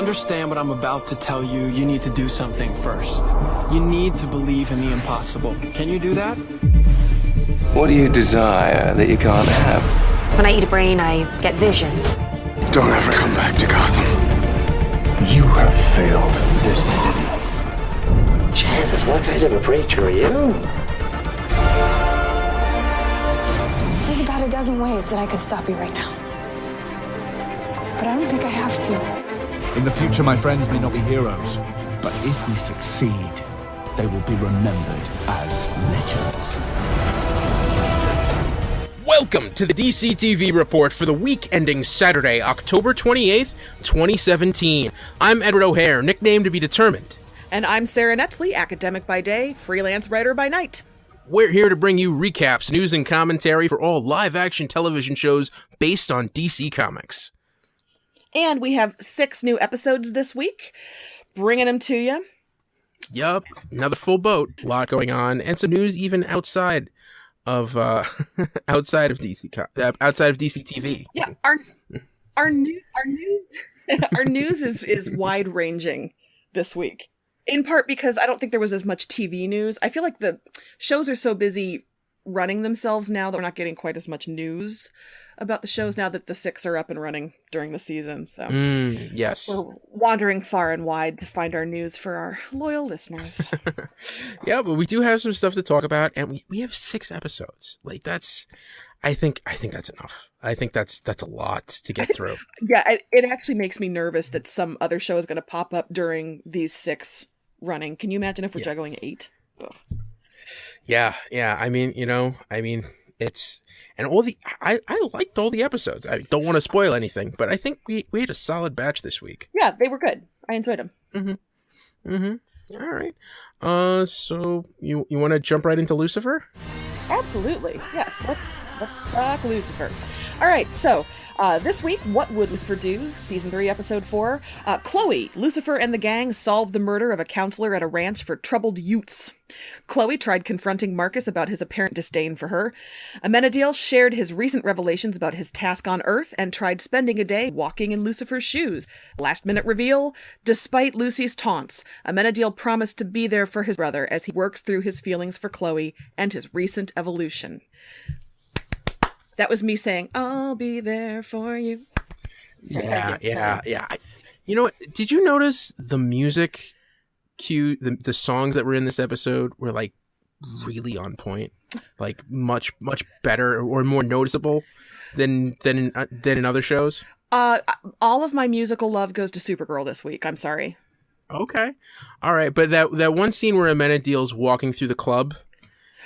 understand what I'm about to tell you, you need to do something first. You need to believe in the impossible. Can you do that? What do you desire that you can't have? When I eat a brain, I get visions. Don't ever come back to Gotham. You have failed this city. Jesus, what kind of a preacher are you? There's about a dozen ways that I could stop you right now. But I don't think I have to. In the future, my friends may not be heroes, but if we succeed, they will be remembered as legends. Welcome to the DC TV Report for the week ending Saturday, October 28th, 2017. I'm Edward O'Hare, nickname to be determined. And I'm Sara, academic by day, freelance writer by night. We're here to bring you recaps, news, and commentary for all live-action television shows based on DC Comics. And we have 6 new episodes this week, bringing them to you. Yup, another full boat, a lot going on, and some news even outside of outside of DC TV. Yeah, our news is wide ranging this week. In part because I don't think there was as much TV news. I feel like the shows are so busy running themselves now that we're not getting quite as much news about the shows now that the 6 are up and running during the season. So yes, we're wandering far and wide to find our news for our loyal listeners. Yeah, but we do have some stuff to talk about, and we have 6 episodes. Like I think that's enough. I think that's a lot to get through. Yeah, it actually makes me nervous that some other show is going to pop up during these 6 running. Can you imagine if we're juggling 8? Ugh. Yeah. I mean, it's, and I liked all the episodes. I don't want to spoil anything, but I think we had a solid batch this week. Yeah, they were good. I enjoyed them. All right. So you want to jump right into Lucifer? Absolutely. Yes. Let's talk Lucifer. All right. So this week, what would Lucifer do? Season 3, episode 4. Chloe, Lucifer and the gang solved the murder of a counselor at a ranch for troubled Utes. Chloe tried confronting Marcus about his apparent disdain for her. Amenadiel shared his recent revelations about his task on Earth and tried spending a day walking in Lucifer's shoes. Last minute reveal, despite Lucy's taunts, Amenadiel promised to be there for his brother as he works through his feelings for Chloe and his recent evolution. That was me saying, I'll be there for you. Yeah. You know what? Did you notice the music cue, the songs that were in this episode were like really on point, like much better or more noticeable than in other shows? All of my musical love goes to Supergirl this week. I'm sorry. Okay, all right, but that one scene where Amenadiel's walking through the club.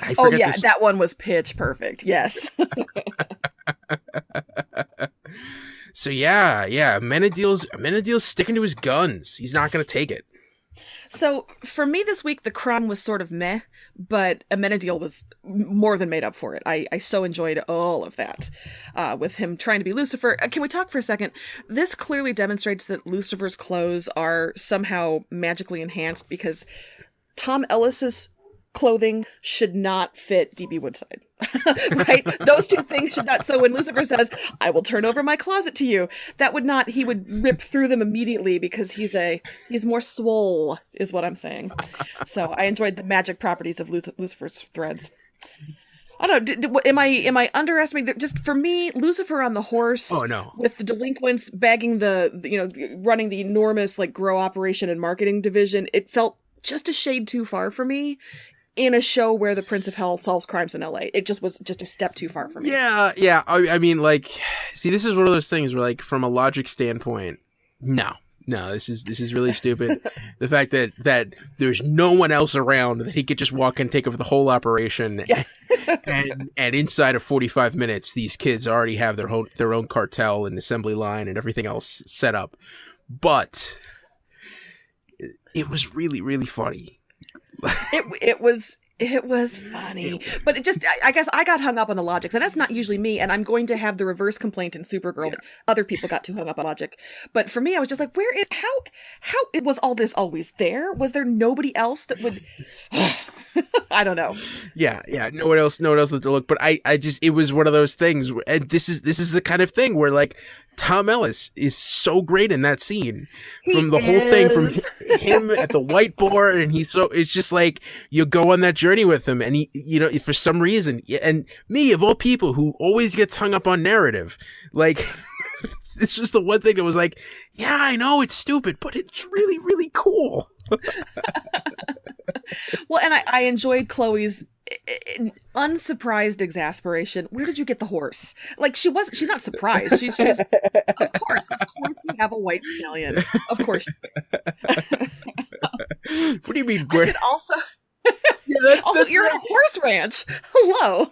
That one was pitch perfect. Yes. So yeah. Amenadiel's sticking to his guns. He's not going to take it. So for me this week, the crime was sort of meh, but Amenadiel was more than made up for it. I so enjoyed all of that with him trying to be Lucifer. Can we talk for a second? This clearly demonstrates that Lucifer's clothes are somehow magically enhanced because Tom Ellis's clothing should not fit D.B. Woodside, right? Those two things should not. So when Lucifer says, I will turn over my closet to you, that would not, he would rip through them immediately because he's more swole is what I'm saying. So I enjoyed the magic properties of Lucifer's threads. I don't know. Am I underestimating? Just for me, Lucifer on the horse. Oh no! With the delinquents bagging running the enormous grow operation and marketing division, it felt just a shade too far for me. In a show where the Prince of Hell solves crimes in LA. It just was a step too far for me. Yeah. I mean, see, this is one of those things where, from a logic standpoint, no, this is really stupid. The fact that there's no one else around that he could just walk and take over the whole operation, yeah. and inside of 45 minutes, these kids already have their own cartel and assembly line and everything else set up. But it was really, really funny. It was funny, but it just, I guess I got hung up on the logic, and that's not usually me, and I'm going to have the reverse complaint in Supergirl that other people got too hung up on logic. But for me, I was just like, how was all this always there? Was there nobody else that would, I don't know. Yeah. No one else to look, but I just, it was one of those things, and this is the kind of thing where Tom Ellis is so great in that scene. From the whole thing, from him at the whiteboard, and it's just like you go on that journey with him, and he, for some reason, and me of all people who always gets hung up on narrative, like it's just the one thing that was like, yeah, I know it's stupid, but it's really, really cool. Well, and I enjoyed Chloe's unsurprised exasperation. Where did you get the horse? Like, she's not surprised. She's just, of course you have a white stallion. Of course. What do you mean? I could also... Yeah, that's you're right. at a horse ranch. Hello.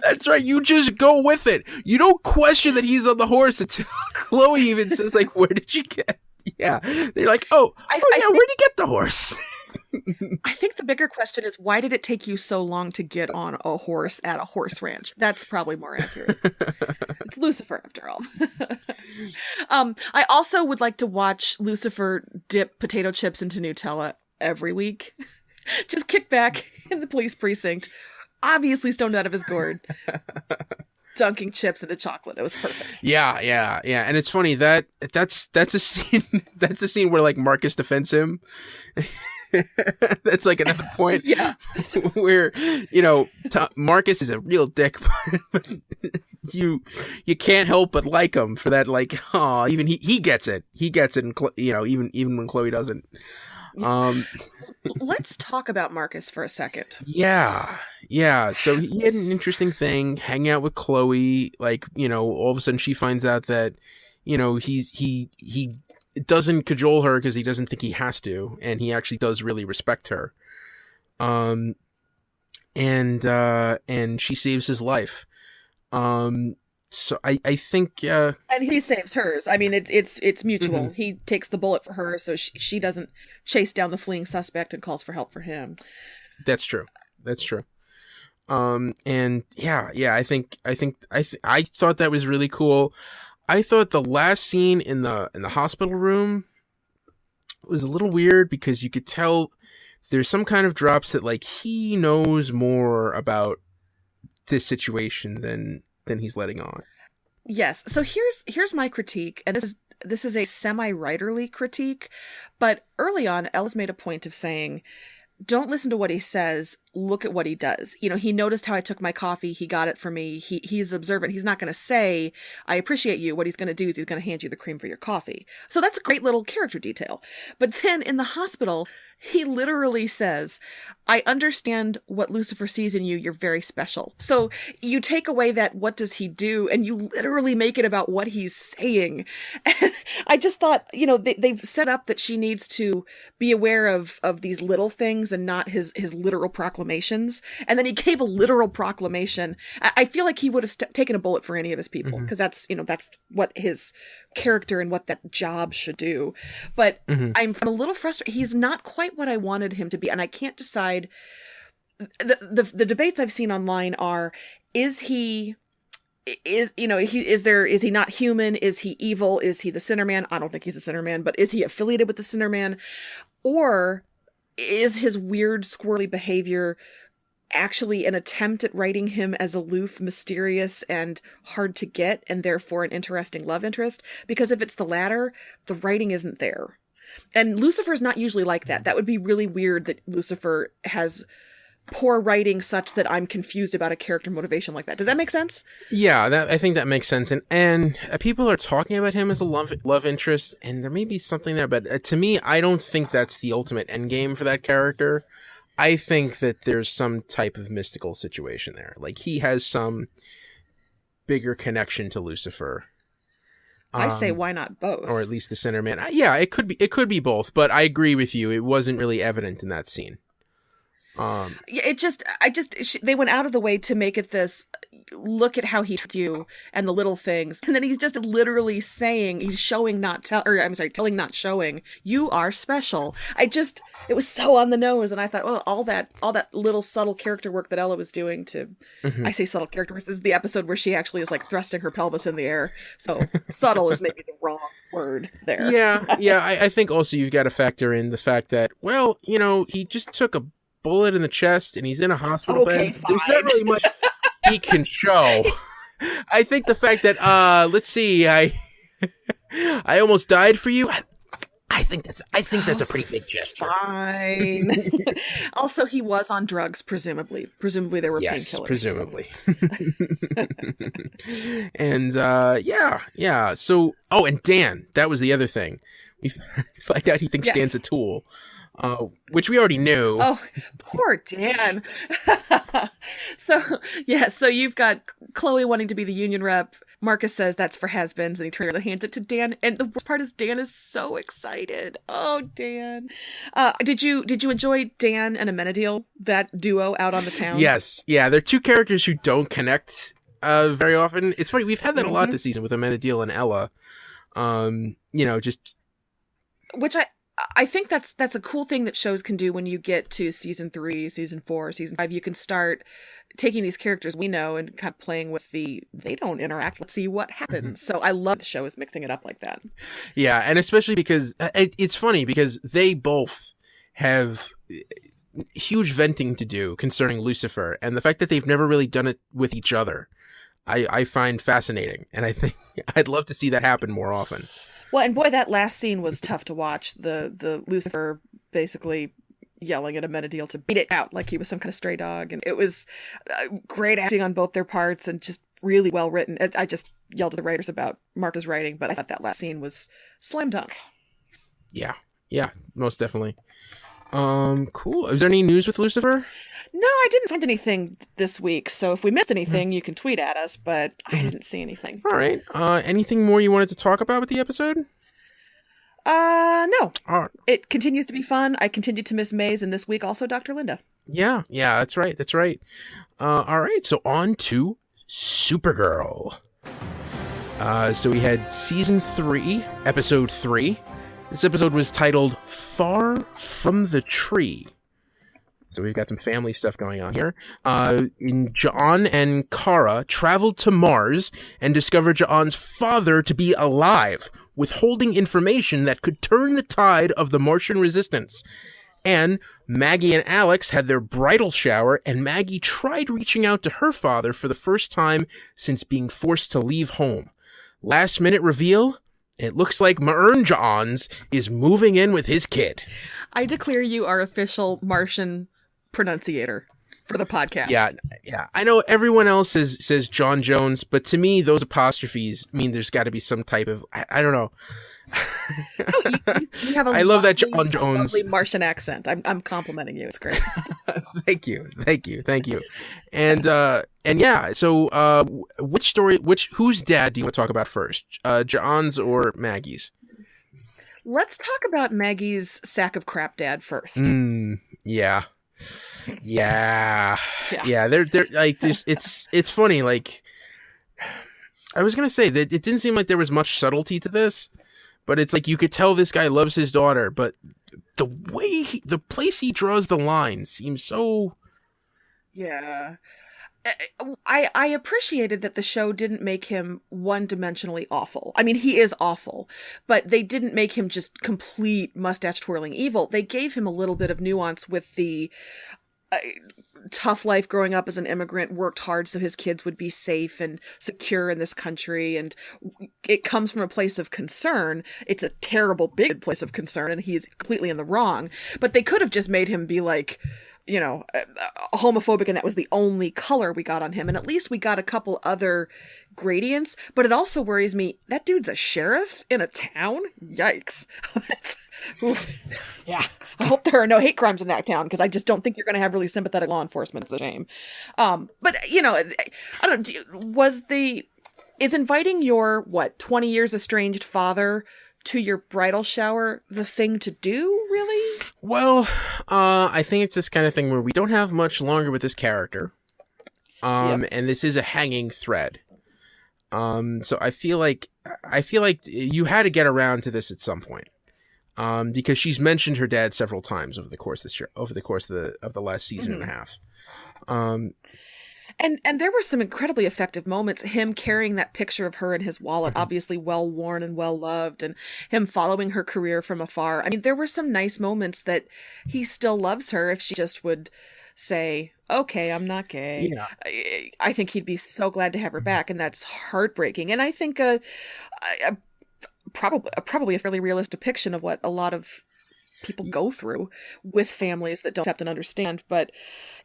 That's right. You just go with it. You don't question that he's on the horse until Chloe even says, like, where did you get? Yeah. They're like, where'd you get the horse? I think the bigger question is, why did it take you so long to get on a horse at a horse ranch? That's probably more accurate. It's Lucifer, after all. I also would like to watch Lucifer dip potato chips into Nutella every week. Just kick back in the police precinct, obviously stoned out of his gourd, dunking chips into chocolate. It was perfect. Yeah. And it's funny that's a scene. That's a scene where like Marcus defends him. That's like another point. Yeah, where Marcus is a real dick, but you can't help but like him for that. Like, even he gets it. He gets it, and even when Chloe doesn't. Let's talk about Marcus for a second. Yeah. So he had an interesting thing hanging out with Chloe. Like, all of a sudden she finds out that, he doesn't cajole her because he doesn't think he has to, and he actually does really respect her. And she saves his life. So I think, and he saves hers. I mean, it's mutual. Mm-hmm. He takes the bullet for her, so she doesn't chase down the fleeing suspect and calls for help for him. That's true. And yeah. I thought that was really cool. I thought the last scene in the hospital room was a little weird because you could tell there's some kind of drops that like he knows more about this situation than he's letting on. Yes. So here's my critique, and this is a semi-writerly critique, but early on, Ellis made a point of saying, don't listen to what he says, look at what he does. He noticed how I took my coffee, he got it for me, he's observant. He's not going to say, I appreciate you. What he's going to do is he's going to hand you the cream for your coffee. So that's a great little character detail. But then in the hospital, he literally says, I understand what Lucifer sees in you. You're very special. So you take away that, what does he do? And you literally make it about what he's saying. And I just thought, they've set up that she needs to be aware of these little things and not his literal proclamations. And then he gave a literal proclamation. I feel like he would have taken a bullet for any of his people, because that's what his character and what that job should do. But I'm a little frustrated. He's not quite what I wanted him to be, and I can't decide. The debates I've seen online are: is he not human? Is he evil? Is he the Sinner Man? I don't think he's a Sinner Man, but is he affiliated with the Sinner Man? Or is his weird, squirrely behavior actually an attempt at writing him as aloof, mysterious, and hard to get, and therefore an interesting love interest? Because if it's the latter, the writing isn't there. And Lucifer's not usually like that. That would be really weird that Lucifer has poor writing such that I'm confused about a character motivation like that. Does that make sense? Yeah, I think that makes sense. And people are talking about him as a love interest, and there may be something there, but to me, I don't think that's the ultimate endgame for that character. I think that there's some type of mystical situation there. Like, he has some bigger connection to Lucifer. I say, why not both? Or at least the Sinner Man. Yeah, it could be both, but I agree with you. It wasn't really evident in that scene. They went out of the way to make it this, look at how he treats you and the little things. And then he's just literally saying, he's showing telling not showing, you are special. It was so on the nose. And I thought, well, all that little subtle character work that Ella was doing to, I say subtle character work, this is the episode where she actually is like thrusting her pelvis in the air. So subtle is maybe the wrong word there. Yeah. I think also you've got to factor in the fact that, well, he just took a bullet in the chest and he's in a hospital bed. Fine. There's not really much he can show. I think the fact that let's see, I almost died for you. I think that's a pretty big gesture. Fine. Also, he was on drugs, presumably. Presumably there were painkillers. Presumably. And yeah. So, and Dan, that was the other thing. We find out he thinks Dan's a tool, which we already knew. Oh, poor Dan. So you've got Chloe wanting to be the union rep. Marcus says that's for has-beens, and he turns and hands it to Dan. And the worst part is Dan is so excited. Oh, Dan. Did you enjoy Dan and Amenadiel, that duo out on the town? Yes. Yeah, they're two characters who don't connect very often. It's funny, we've had that a lot this season with Amenadiel and Ella. Which I think that's a cool thing that shows can do when you get to season 3, season 4, season 5. You can start taking these characters we know and kind of playing with they don't interact. Let's see what happens. So I love the show is mixing it up like that. Yeah, and especially because it's funny because they both have huge venting to do concerning Lucifer, and the fact that they've never really done it with each other, I find fascinating, and I think I'd love to see that happen more often. Well, and boy, that last scene was tough to watch. The Lucifer basically yelling at Amenadiel to beat it out like he was some kind of stray dog. And it was great acting on both their parts and just really well written. I just yelled at the writers about Marcus' writing, but I thought that last scene was slam dunk. Yeah, most definitely. Cool. Is there any news with Lucifer? No, I didn't find anything this week. So if we missed anything, you can tweet at us, but I didn't see anything. All right. Anything more you wanted to talk about with the episode? No. All right. It continues to be fun. I continue to miss Maze, and this week also Dr. Linda. Yeah, that's right. All right, so on to Supergirl. So we had season 3, episode 3. This episode was titled Far From the Tree. So we've got some family stuff going on here. John and Kara traveled to Mars and discovered John's father to be alive, withholding information that could turn the tide of the Martian resistance. And Maggie and Alex had their bridal shower, and Maggie tried reaching out to her father for the first time since being forced to leave home. Last minute reveal, it looks like Maern Johns is moving in with his kid. I declare you our official Martian pronunciator for the podcast. Yeah. I know everyone else says John Jones, but to me, those apostrophes mean there's got to be some type of, I don't know. You have I love that John Jones lovely Martian accent. I'm complimenting you. It's great. Thank you. And yeah, so whose dad do you want to talk about first? John's or Maggie's? Let's talk about Maggie's sack of crap dad first. Yeah. They're like this. It's funny. Like, I was gonna say that it didn't seem like there was much subtlety to this, but it's like you could tell this guy loves his daughter, but the place he draws the line seems so. Yeah. I appreciated that the show didn't make him one-dimensionally awful. I mean, he is awful, but they didn't make him just complete mustache-twirling evil. They gave him a little bit of nuance with the tough life growing up as an immigrant, worked hard so his kids would be safe and secure in this country, and it comes from a place of concern. It's a terrible, big place of concern, and he's completely in the wrong. But they could have just made him be like, you know, homophobic, and that was the only color we got on him. And at least we got a couple other gradients. But it also worries me, that dude's a sheriff in a town? Yikes. Yeah. I hope there are no hate crimes in that town, because I just don't think you're going to have really sympathetic law enforcement. It's a shame. But, you know, I don't know, is inviting your, 20 years estranged father to your bridal shower the thing to do, really? Well, I think it's this kind of thing where we don't have much longer with this character. And this is a hanging thread. So I feel like you had to get around to this at some point. Because she's mentioned her dad several times over the course of the last season and a half. And there were some incredibly effective moments. Him carrying that picture of her in his wallet, obviously well worn and well loved, and him following her career from afar. I mean, there were some nice moments that he still loves her if she just would say, okay, I'm not gay. Yeah. I think he'd be so glad to have her back, and that's heartbreaking. And I think probably a fairly realistic depiction of what a lot of people go through with families that don't accept and understand. But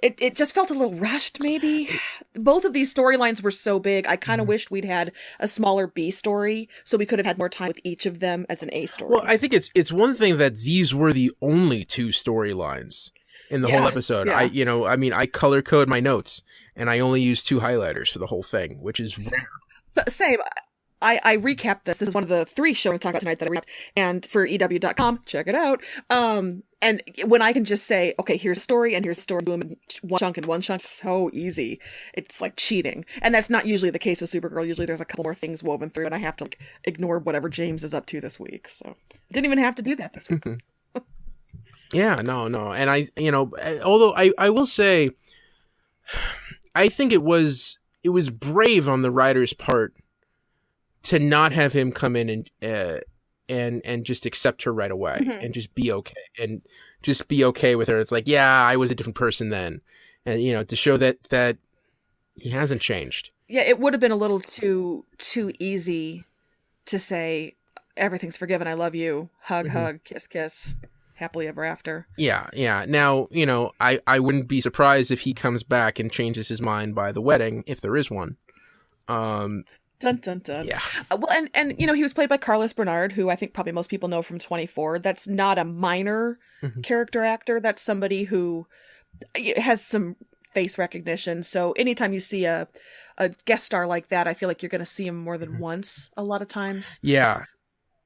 it just felt a little rushed, maybe. Both of these storylines were so big. I kind of wished we'd had a smaller B story so we could have had more time with each of them as an A story. Well, I think it's one thing that these were the only 2 storylines in the whole episode. Yeah. I color code my notes and I only use 2 highlighters for the whole thing, which is rare. Same. I recapped this. This is one of the 3 shows I'm talking about tonight that I recapped. And for EW.com, check it out. And when I can just say, okay, here's a story and here's a story, boom, in one chunk, so easy. It's like cheating. And that's not usually the case with Supergirl. Usually there's a couple more things woven through and I have to ignore whatever James is up to this week. So I didn't even have to do that this week. Yeah, no. And although I will say, I think it was brave on the writer's part to not have him come in and just accept her right away and just be okay with her. It's like, yeah, I was a different person then, and to show that he hasn't changed. Yeah, it would have been a little too easy to say everything's forgiven. I love you. Hug, kiss, kiss. Happily ever after. Yeah. Now, I wouldn't be surprised if he comes back and changes his mind by the wedding, if there is one. Dun, dun, dun. Yeah. Well, and he was played by Carlos Bernard, who I think probably most people know from 24. That's not a minor character actor. That's somebody who has some face recognition. So anytime you see a guest star like that, I feel like you're going to see him more than once a lot of times. Yeah.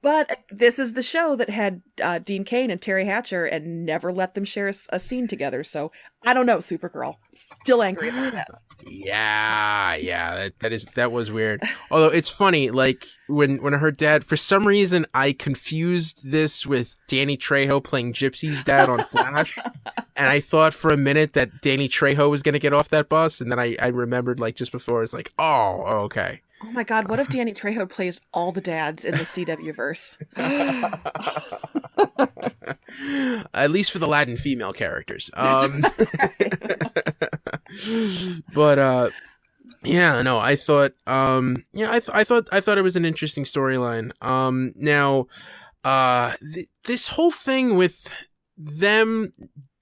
But this is the show that had Dean Cain and Terry Hatcher and never let them share a scene together. So I don't know, Supergirl. Still angry about that. Yeah. That was weird. Although it's funny, like when I heard Dad, for some reason I confused this with Danny Trejo playing Gypsy's dad on Flash, and I thought for a minute that Danny Trejo was going to get off that bus, and then I remembered like just before, it's like, oh, okay. Oh my God, what if Danny Trejo plays all the dads in the CW verse? At least for the Latin female characters. That's right. But yeah, no, I thought I thought it was an interesting storyline. Now this whole thing with them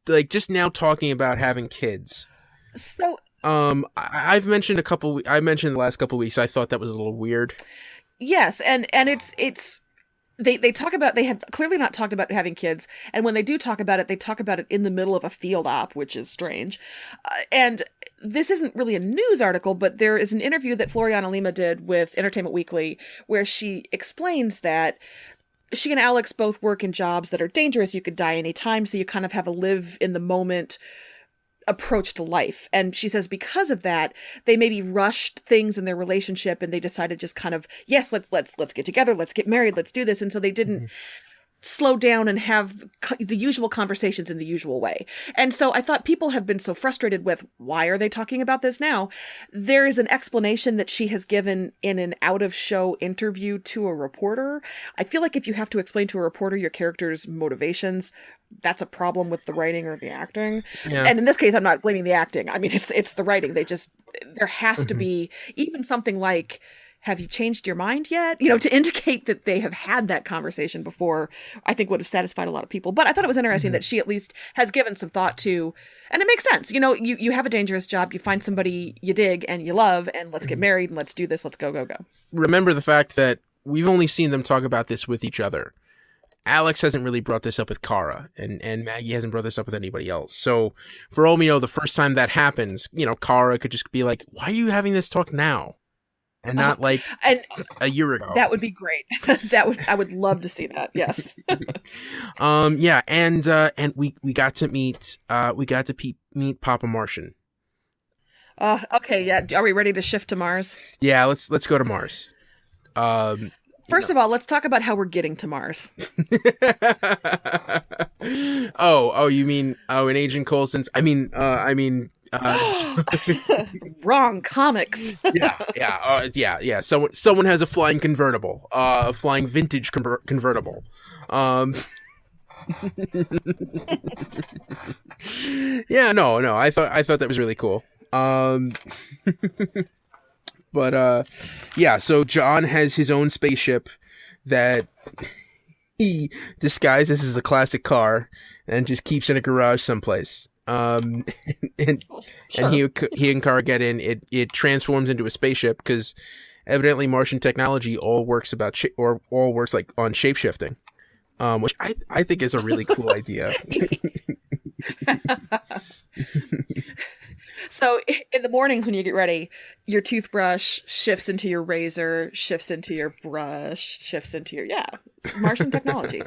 like just now talking about having kids. So I've mentioned I mentioned the last couple weeks, I thought that was a little weird. Yes, and it's they talk about, they have clearly not talked about having kids, and when they do talk about it, they talk about it in the middle of a field op, which is strange. And this isn't really a news article, but there is an interview that Floriana Lima did with Entertainment Weekly where she explains that she and Alex both work in jobs that are dangerous. You could die anytime, so you kind of have a live in the moment approach to life. And she says because of that, they maybe rushed things in their relationship and they decided just kind of, yes, let's get together, let's get married, let's do this. And so they didn't slow down and have the usual conversations in the usual way. And so I thought people have been so frustrated with, why are they talking about this now? There is an explanation that she has given in an out-of-show interview to a reporter. I feel like if you have to explain to a reporter your character's motivations, that's a problem with the writing or the acting. Yeah. And in this case, I'm not blaming the acting. I mean, it's the writing. There has to be even something like, have you changed your mind yet? To indicate that they have had that conversation before, I think would have satisfied a lot of people. But I thought it was interesting that she at least has given some thought to, and it makes sense. You have a dangerous job, you find somebody you dig and you love, and let's get married and let's do this. Let's go. Remember the fact that we've only seen them talk about this with each other. Alex hasn't really brought this up with Kara, and Maggie hasn't brought this up with anybody else. So for all we know, the first time that happens, Kara could just be like, why are you having this talk now? And not like a year ago. That would be great. I would love to see that. Yes. Yeah, and we got to meet meet Papa Martian. Okay, yeah. Are we ready to shift to Mars? Yeah, let's go to Mars. First of all, let's talk about how we're getting to Mars. Oh, you mean in Agent Coulson's? I mean. Wrong comics. Yeah. Someone has a flying convertible, a flying vintage convertible. Yeah, no. I thought that was really cool. But yeah. So John has his own spaceship that he disguises as a classic car and just keeps in a garage someplace. And he and Kara get in. It transforms into a spaceship because evidently Martian technology all works like on shapeshifting, which I think is a really cool idea. So in the mornings when you get ready, your toothbrush shifts into your razor, shifts into your brush, shifts into your Martian technology.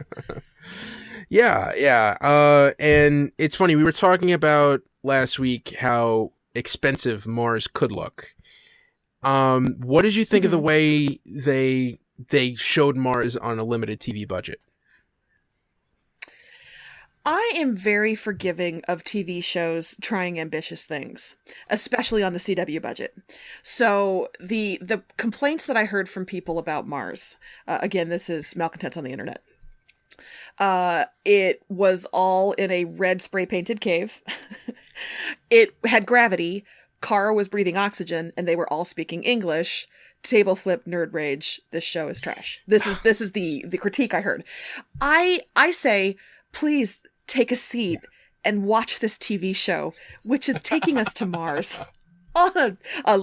Yeah. And it's funny, we were talking about last week how expensive Mars could look. What did you think of the way they showed Mars on a limited TV budget? I am very forgiving of TV shows trying ambitious things, especially on the CW budget. So the complaints that I heard from people about Mars, again, this is malcontents on the internet. It was all in a red spray painted cave. It had gravity. Kara was breathing oxygen, and they were all speaking English. Table flip, nerd rage. This show is trash. This is the critique I heard. I say, please take a seat and watch this TV show, which is taking us to Mars on a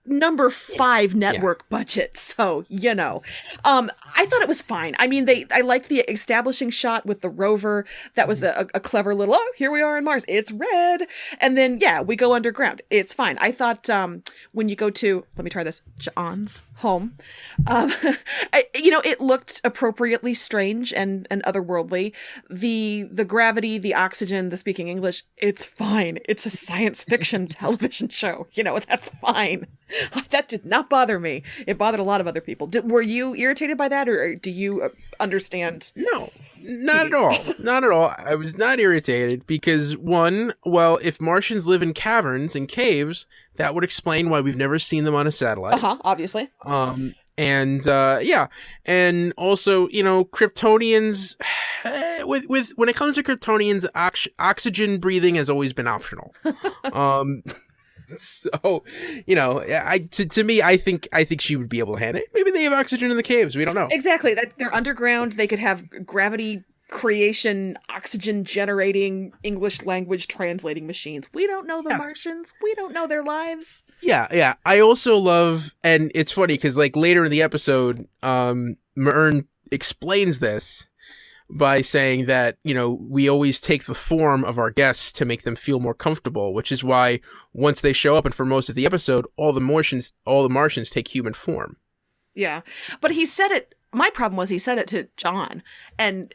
number 5 network budget. So, I thought it was fine. I mean, I liked the establishing shot with the rover. That was a clever little, here we are on Mars. It's red. And then, we go underground. It's fine. I thought, when you go to, let me try this, John's home, it looked appropriately strange and otherworldly. The gravity, the oxygen, the speaking English, it's fine. It's a science fiction television show. That's fine. That did not bother me. It bothered a lot of other people. Were you irritated by that, or do you understand? No, not at all. Not at all. I was not irritated because, if Martians live in caverns and caves, that would explain why we've never seen them on a satellite. Obviously. And also, Kryptonians, with when it comes to Kryptonians, oxygen breathing has always been optional. So, to me, I think she would be able to handle it. Maybe they have oxygen in the caves. We don't know. Exactly. That they're underground. They could have gravity creation, oxygen generating, English language translating machines. We don't know the Martians. We don't know their lives. Yeah. I also love, and it's funny because later in the episode, Mern explains this by saying that, we always take the form of our guests to make them feel more comfortable, which is why once they show up and for most of the episode, all the Martians take human form. Yeah. But he said it, my problem was he said it to John and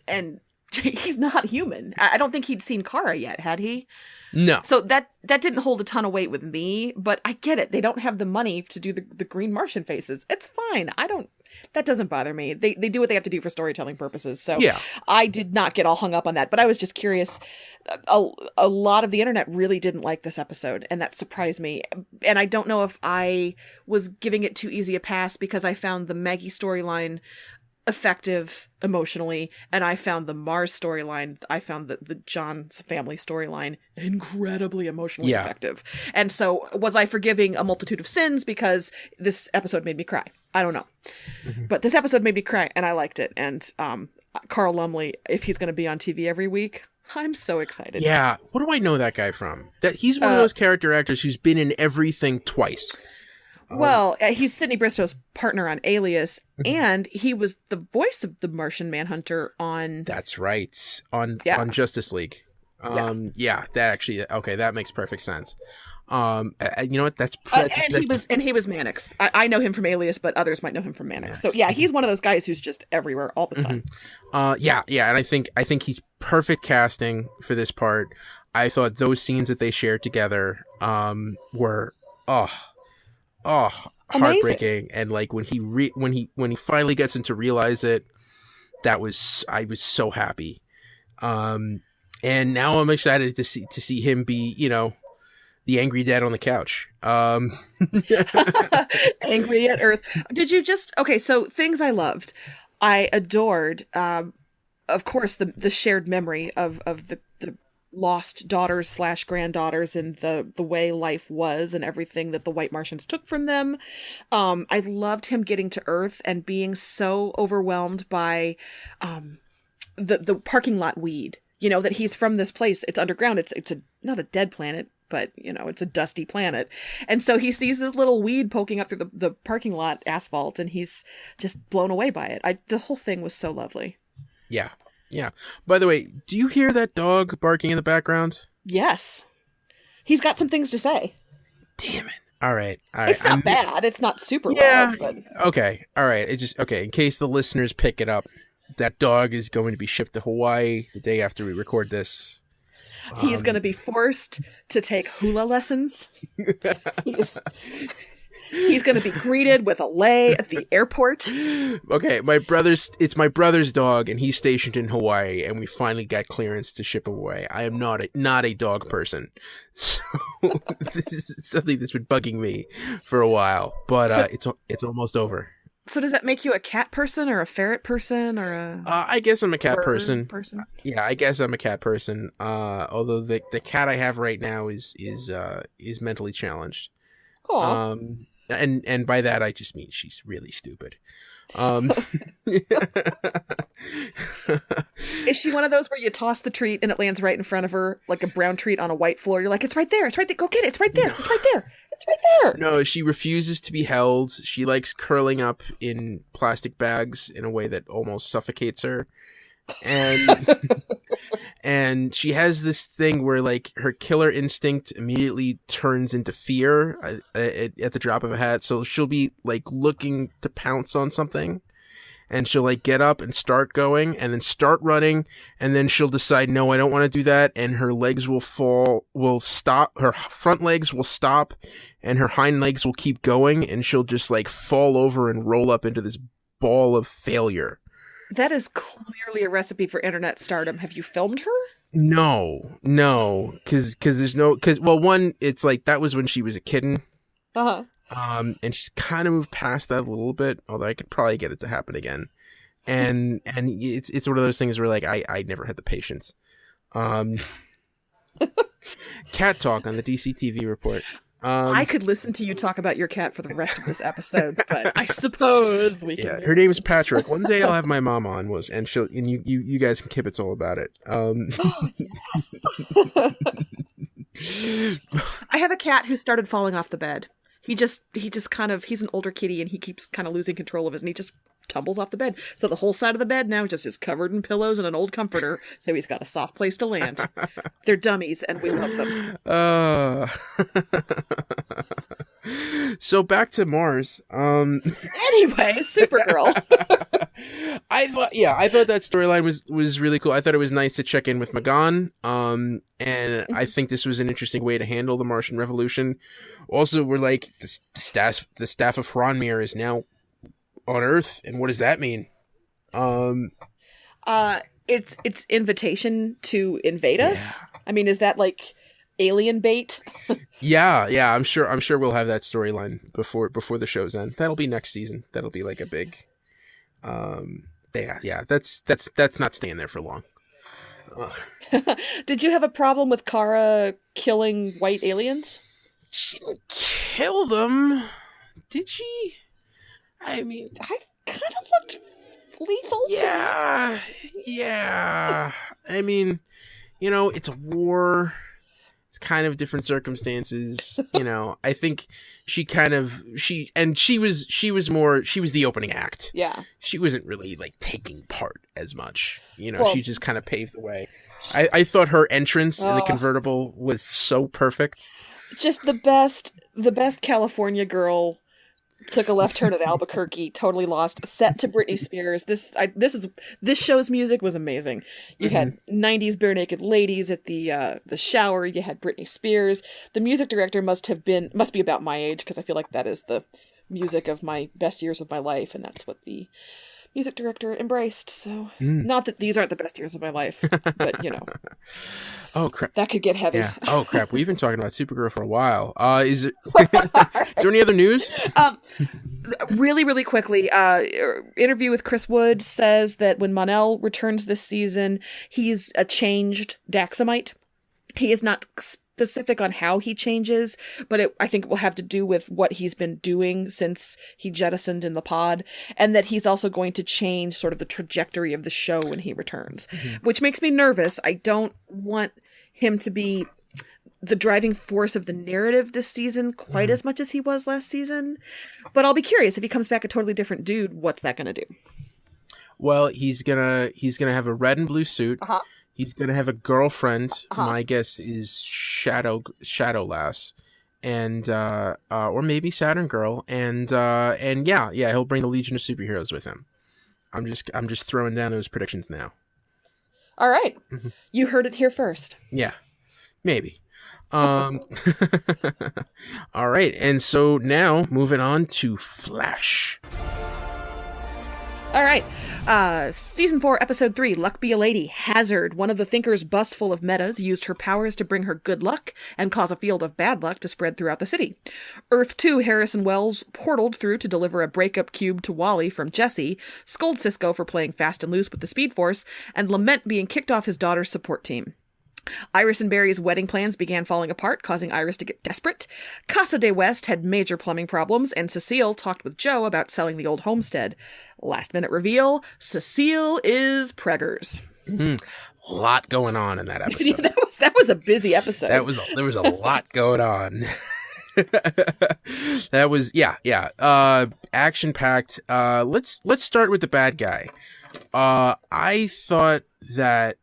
he's not human. I don't think he'd seen Kara yet, had he? No. So that didn't hold a ton of weight with me, but I get it. They don't have the money to do the green Martian faces. It's fine. That doesn't bother me. They do what they have to do for storytelling purposes. So I did not get all hung up on that, but I was just curious. A lot of the internet really didn't like this episode, and that surprised me. And I don't know if I was giving it too easy a pass because I found the Maggie storyline effective emotionally, and I found the Mars storyline, I found the John's family storyline incredibly emotionally effective. And so was I forgiving a multitude of sins because this episode made me cry? I don't know. But this episode made me cry, and I liked it. And Carl Lumley, if he's going to be on TV every week, I'm so excited. Yeah. What do I know that guy from? That he's one of those character actors who's been in everything twice. Well, he's Sidney Bristow's partner on Alias, and he was the voice of the Martian Manhunter on... That's right. On Justice League. That makes perfect sense. You know what? He was Mannix. I know him from Alias, but others might know him from Mannix. So he's one of those guys who's just everywhere all the time. And I think he's perfect casting for this part. I thought those scenes that they shared together were heartbreaking. And when he finally gets him to realize it, I was so happy. And now I'm excited to see him be, the angry dad on the couch. Angry at Earth. Did you so things I loved. I adored, of course, the shared memory of the lost daughters / granddaughters and the way life was and everything that the white Martians took from them. I loved him getting to Earth and being so overwhelmed by the parking lot weed. You know, that he's from this place. It's underground. It's not a dead planet, but, you know, it's a dusty planet. And so he sees this little weed poking up through the parking lot asphalt, and he's just blown away by it. The whole thing was so lovely. Yeah. Yeah. By the way, do you hear that dog barking in the background? Yes. He's got some things to say. Damn it. All right. It's not bad. It's not super yeah, loud. But... Okay. All right. In case the listeners pick it up, that dog is going to be shipped to Hawaii the day after we record this. He's going to be forced to take hula lessons. He's going to be greeted with a lei at the airport. Okay, it's my brother's dog, and he's stationed in Hawaii, and we finally got clearance to ship him away. I am not a dog person, so this is something that's been bugging me for a while. But it's almost over. So does that make you a cat person or a ferret person or a? I guess I'm a cat person. Yeah, I guess I'm a cat person. Although the cat I have right now is mentally challenged. Aww. And by that I just mean she's really stupid. Is she one of those where you toss the treat and it lands right in front of her, like a brown treat on a white floor? You're like, it's right there. It's right there. Go get it. It's right there. No. It's right there. It's right there. No, she refuses to be held. She likes curling up in plastic bags in a way that almost suffocates her. And she has this thing where, like, her killer instinct immediately turns into fear at the drop of a hat. So she'll be, like, looking to pounce on something, and she'll, like, get up and start going and then start running, and then she'll decide, no, I don't want to do that, and her legs will stop, her front legs will stop, and her hind legs will keep going, and she'll just, like, fall over and roll up into this ball of failure. That is clearly a recipe for internet stardom. Have you filmed her? No, because one, it's like that was when she was a kitten. Uh-huh. And she's kind of moved past that a little bit, although I could probably get it to happen again. And it's one of those things where, like, I never had the patience. Cat talk on the DCTV report. I could listen to you talk about your cat for the rest of this episode, but I suppose we can. Yeah, her name is Patrick. One day I'll have my mom on, and you guys can kibitz all about it. Yes. I have a cat who started falling off the bed. He just kind of, he's an older kitty and he keeps kind of losing control of it, and he just tumbles off the bed. So the whole side of the bed now just is covered in pillows and an old comforter, so he's got a soft place to land. They're dummies and we love them. So back to Mars. Anyway, Supergirl. I thought that storyline was really cool. I thought it was nice to check in with Magan. And I think this was an interesting way to handle the Martian Revolution. Also, we're like, the staff of Franmir is now on Earth, and what does that mean? It's invitation to invade us. I mean, is that like alien bait? yeah. I'm sure we'll have that storyline before the show's end. That'll be next season. That'll be like a big. That's not staying there for long. Did you have a problem with Kara killing white aliens? She didn't kill them, did she? I mean, I kind of looked lethal. Yeah. I mean, it's a war. It's kind of different circumstances. I think she was the opening act. Yeah. She wasn't really like taking part as much. She just kind of paved the way. I thought her entrance in the convertible was so perfect. Just the best California girl. Took a left turn at Albuquerque, totally lost, set to Britney Spears. This show's music was amazing. You had 90s bare naked ladies at the shower. You had Britney Spears. The music director must be about my age, because I feel like that is the music of my best years of my life, and that's what the music director embraced. So not that these aren't the best years of my life, but oh crap, that could get heavy. Yeah. Oh crap, we've been talking about Supergirl for a while. Is there any other news? Really, really quickly, interview with Chris Wood says that when Mon-El returns this season, he's a changed Daxamite. He is not specific on how he changes, but I think it will have to do with what he's been doing since he jettisoned in the pod, and that he's also going to change sort of the trajectory of the show when he returns, which makes me nervous. I don't want him to be the driving force of the narrative this season quite as much as he was last season, but I'll be curious if he comes back a totally different dude. What's that going to do? Well, he's gonna have a red and blue suit. He's gonna have a girlfriend. My guess is Shadow Lass, and or maybe Saturn Girl, and yeah, he'll bring the Legion of Superheroes with him. I'm just throwing down those predictions now. All right, you heard it here first. Yeah, maybe. All right, and so now moving on to Flash. All right. Season 4, Episode 3, Luck Be a Lady. Hazard, one of the Thinker's bus full of metas, used her powers to bring her good luck and cause a field of bad luck to spread throughout the city. Earth 2, Harrison Wells portaled through to deliver a breakup cube to Wally from Jesse, scold Cisco for playing fast and loose with the Speed Force, and lament being kicked off his daughter's support team. Iris and Barry's wedding plans began falling apart, causing Iris to get desperate. Casa de West had major plumbing problems, and Cecile talked with Joe about selling the old homestead. Last minute reveal, Cecile is preggers. A lot going on in that episode. that was a busy episode. There was a lot going on. That was action packed. Let's start with the bad guy. I thought that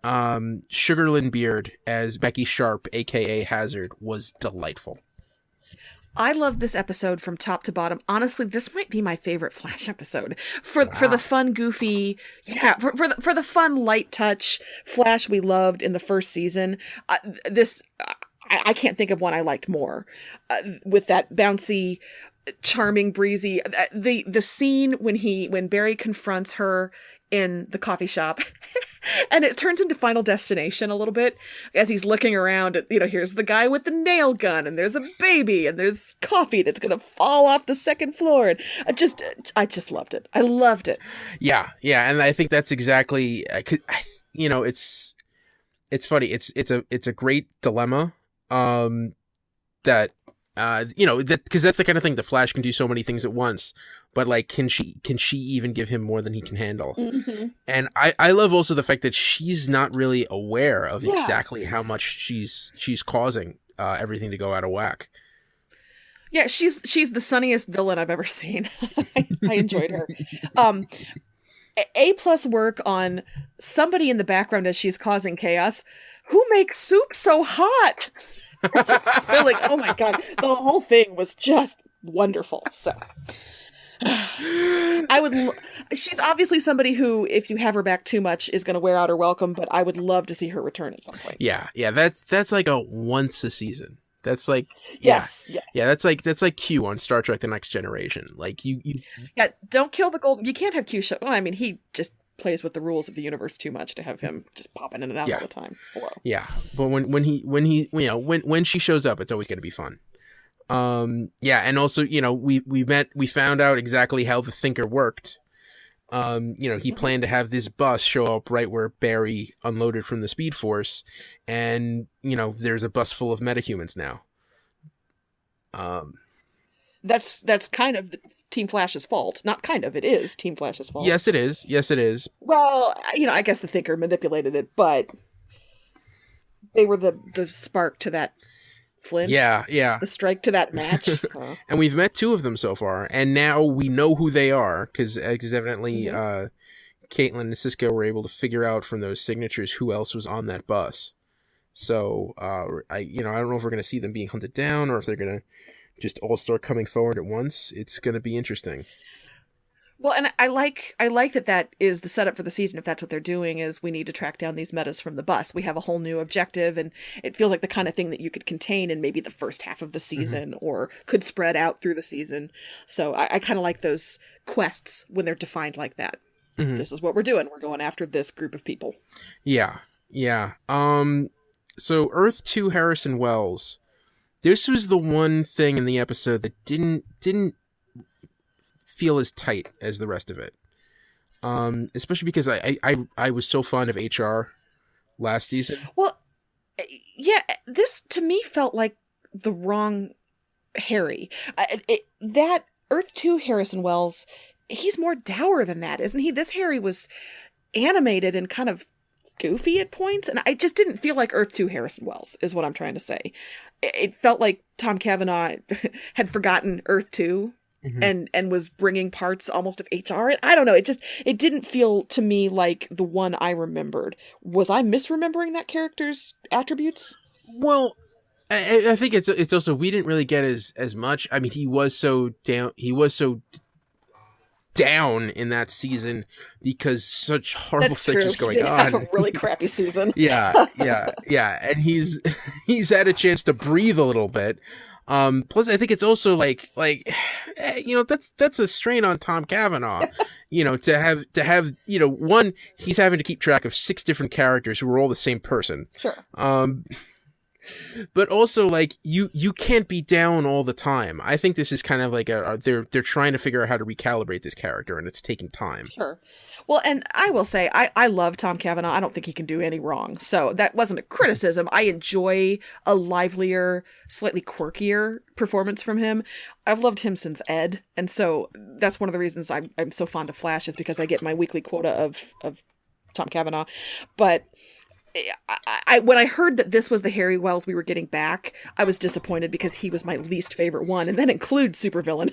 Sugarland Beard as Becky Sharp, aka Hazard, was delightful. I love this episode from top to bottom. Honestly, this might be my favorite Flash episode for the fun, goofy, for the fun, light touch Flash we loved in the first season. I can't think of one I liked more. With that bouncy, charming, breezy, the scene when Barry confronts her in the coffee shop and it turns into Final Destination a little bit as he's looking around at, here's the guy with the nail gun and there's a baby and there's coffee that's going to fall off the second floor. And I just loved it. I loved it. Yeah. And I think that's exactly, it's funny. It's a great dilemma. That because that's the kind of thing the Flash can do so many things at once, but like, can she even give him more than he can handle? And I love also the fact that she's not really aware of exactly how much she's causing everything to go out of whack. Yeah, she's the sunniest villain I've ever seen. I enjoyed her. A+ work on somebody in the background as she's causing chaos. Who makes soup so hot? It's like spilling. Oh my god, the whole thing was just wonderful. So she's obviously somebody who, if you have her back too much, is going to wear out her welcome, but I would love to see her return at some point. Yeah, that's like a once a season. That's like that's like Q on Star Trek: The Next Generation. Like you don't kill the golden. You can't have Q show. Well, I mean, he just plays with the rules of the universe too much to have him just popping in and out all the time. Hello. Yeah, but when she shows up, it's always going to be fun. And also, we found out exactly how the Thinker worked. He planned to have this bus show up right where Barry unloaded from the Speed Force, and there's a bus full of metahumans now. That's kind of Team Flash's fault. Not kind of, it is Team Flash's fault. Yes, it is. Well, I guess the Thinker manipulated it, but they were the spark to that flint. Yeah. The strike to that match. And we've met 2 of them so far, and now we know who they are, because evidently Caitlin and Cisco were able to figure out from those signatures who else was on that bus. So, I don't know if we're going to see them being hunted down, or if they're going to just all start coming forward at once. It's going to be interesting. Well, and I like that is the setup for the season. If that's what they're doing, is we need to track down these metas from the bus. We have a whole new objective, and it feels like the kind of thing that you could contain in maybe the first half of the season, or could spread out through the season. So I kind of like those quests when they're defined like that. This is what we're doing. We're going after this group of people. Yeah. So Earth 2 Harrison Wells. This was the one thing in the episode that didn't feel as tight as the rest of it. Especially because I was so fond of HR last season. Well, Yeah, this to me felt like the wrong Harry. That Earth 2 Harrison Wells, he's more dour than that, isn't he? This Harry was animated and kind of goofy at points, and I just didn't feel like Earth 2 Harrison Wells, is what I'm trying to say. It felt like Tom Cavanaugh had forgotten Earth 2 and was bringing parts almost of HR. I don't know. It didn't feel to me like the one I remembered. Was I misremembering that character's attributes? Well, I think it's also, we didn't really get as much. I mean, he was so down in that season because such horrible things was going on. Have a really crappy season. yeah, and he's had a chance to breathe a little bit. Plus, I think it's also like that's a strain on Tom Cavanaugh. To have one, he's having to keep track of 6 different characters who are all the same person. Sure. But also, like, you can't be down all the time. I think this is kind of like they're trying to figure out how to recalibrate this character, and it's taking time. Sure. Well, and I will say, I love Tom Cavanaugh. I don't think he can do any wrong. So that wasn't a criticism. I enjoy a livelier, slightly quirkier performance from him. I've loved him since Ed. And so that's one of the reasons I'm so fond of Flash, is because I get my weekly quota of Tom Cavanaugh. But when I heard that this was the Harry Wells we were getting back, I was disappointed because he was my least favorite one, and that includes supervillain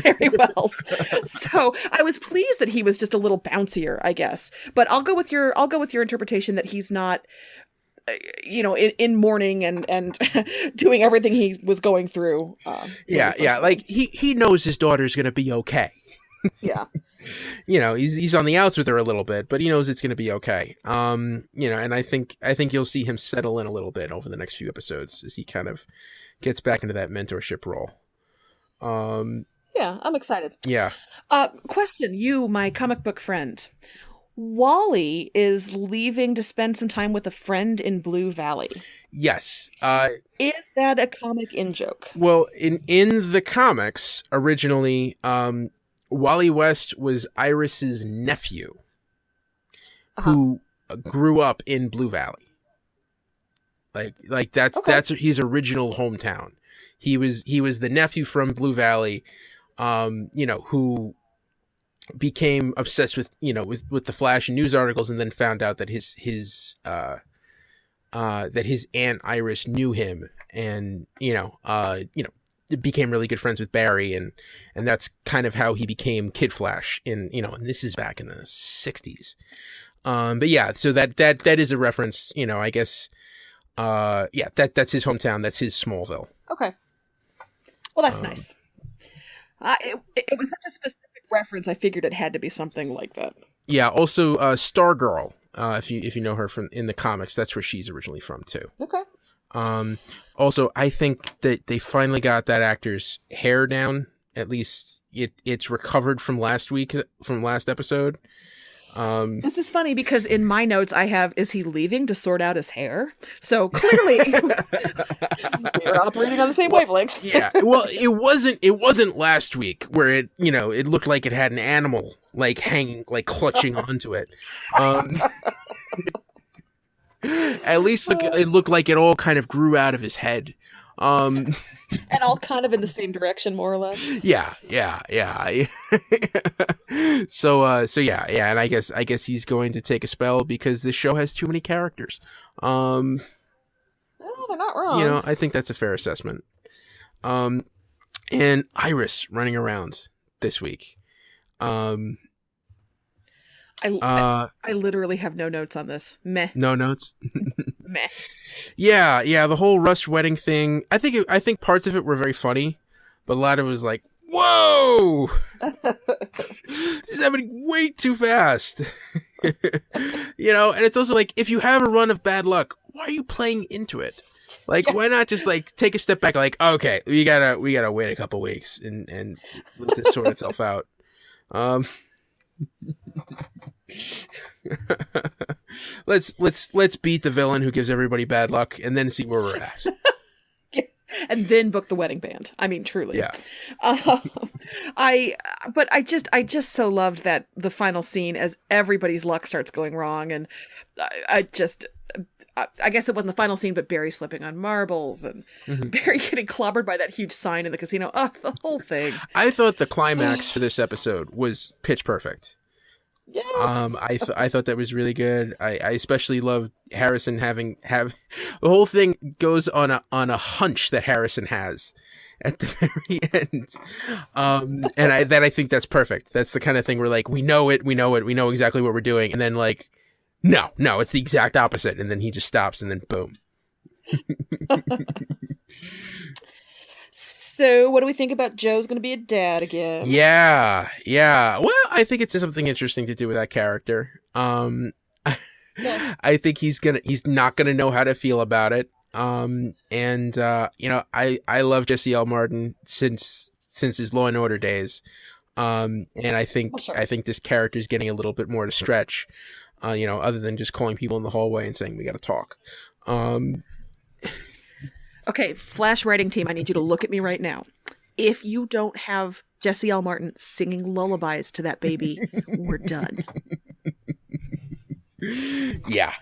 Harry Wells. So I was pleased that he was just a little bouncier, I guess. But I'll go with your interpretation that he's not, in mourning and doing everything he was going through. Yeah. Like he knows his daughter's gonna be okay. Yeah. He's on the outs with her a little bit, but he knows it's going to be okay. And I think you'll see him settle in a little bit over the next few episodes as he kind of gets back into that mentorship role. Yeah, I'm excited. Yeah. Question, you, my comic book friend. Wally is leaving to spend some time with a friend in Blue Valley. Yes. Is that a comic in-joke? Well, in the comics originally, Wally West was Iris's nephew, who grew up in Blue Valley. Like that's his original hometown. He was the nephew from Blue Valley, who became obsessed with the Flash and news articles, and then found out that his aunt Iris knew him, and became really good friends with Barry, and that's kind of how he became Kid Flash and this is back in the 60s. But yeah, so that is a reference, I guess. That's his hometown. That's his Smallville. Okay. Well, that's nice. It was such a specific reference. I figured it had to be something like that. Yeah. Also, Stargirl. If you know her from in the comics, that's where she's originally from too. Okay. Also, I think that they finally got that actor's hair down. At least it's recovered from last episode. This is funny because in my notes I have, is he leaving to sort out his hair? So clearly we're operating on the same wavelength. Yeah. Well, it wasn't last week where it looked like it had an animal like hanging, like clutching onto it. At least it looked like it all kind of grew out of his head. And all kind of in the same direction, more or less. Yeah. So yeah, and I guess he's going to take a spell because this show has too many characters. Well, they're not wrong. I think that's a fair assessment. And Iris running around this week. I literally have no notes on this. Meh. No notes. Meh. Yeah. The whole Rush wedding thing. I think parts of it were very funny, but a lot of it was like, whoa, this is happening way too fast. And it's also like, if you have a run of bad luck, why are you playing into it? Like, why not just like take a step back? Like, okay, we gotta wait a couple weeks and let this sort itself out. Let's beat the villain who gives everybody bad luck, and then see where we're at. And then book the wedding band. I mean, truly. Yeah. I just so loved that the final scene as everybody's luck starts going wrong, and I guess it wasn't the final scene, but Barry slipping on marbles and Barry getting clobbered by that huge sign in the casino. Oh, the whole thing. I thought the climax for this episode was pitch perfect. Yes. I thought that was really good. I especially loved Harrison have the whole thing goes on a hunch that Harrison has at the very end. I think that's perfect. That's the kind of thing where like we know exactly what we're doing, and then like no, it's the exact opposite, and then he just stops, and then boom. So, what do we think about Joe's going to be a dad again? Yeah. Well, I think it's something interesting to do with that character. I think he's not gonna know how to feel about it. I love Jesse L. Martin since his Law and Order days. And I think this character is getting a little bit more to stretch. Other than just calling people in the hallway and saying we got to talk. Okay, Flash writing team, I need you to look at me right now. If you don't have Jesse L. Martin singing lullabies to that baby, we're done. Yeah.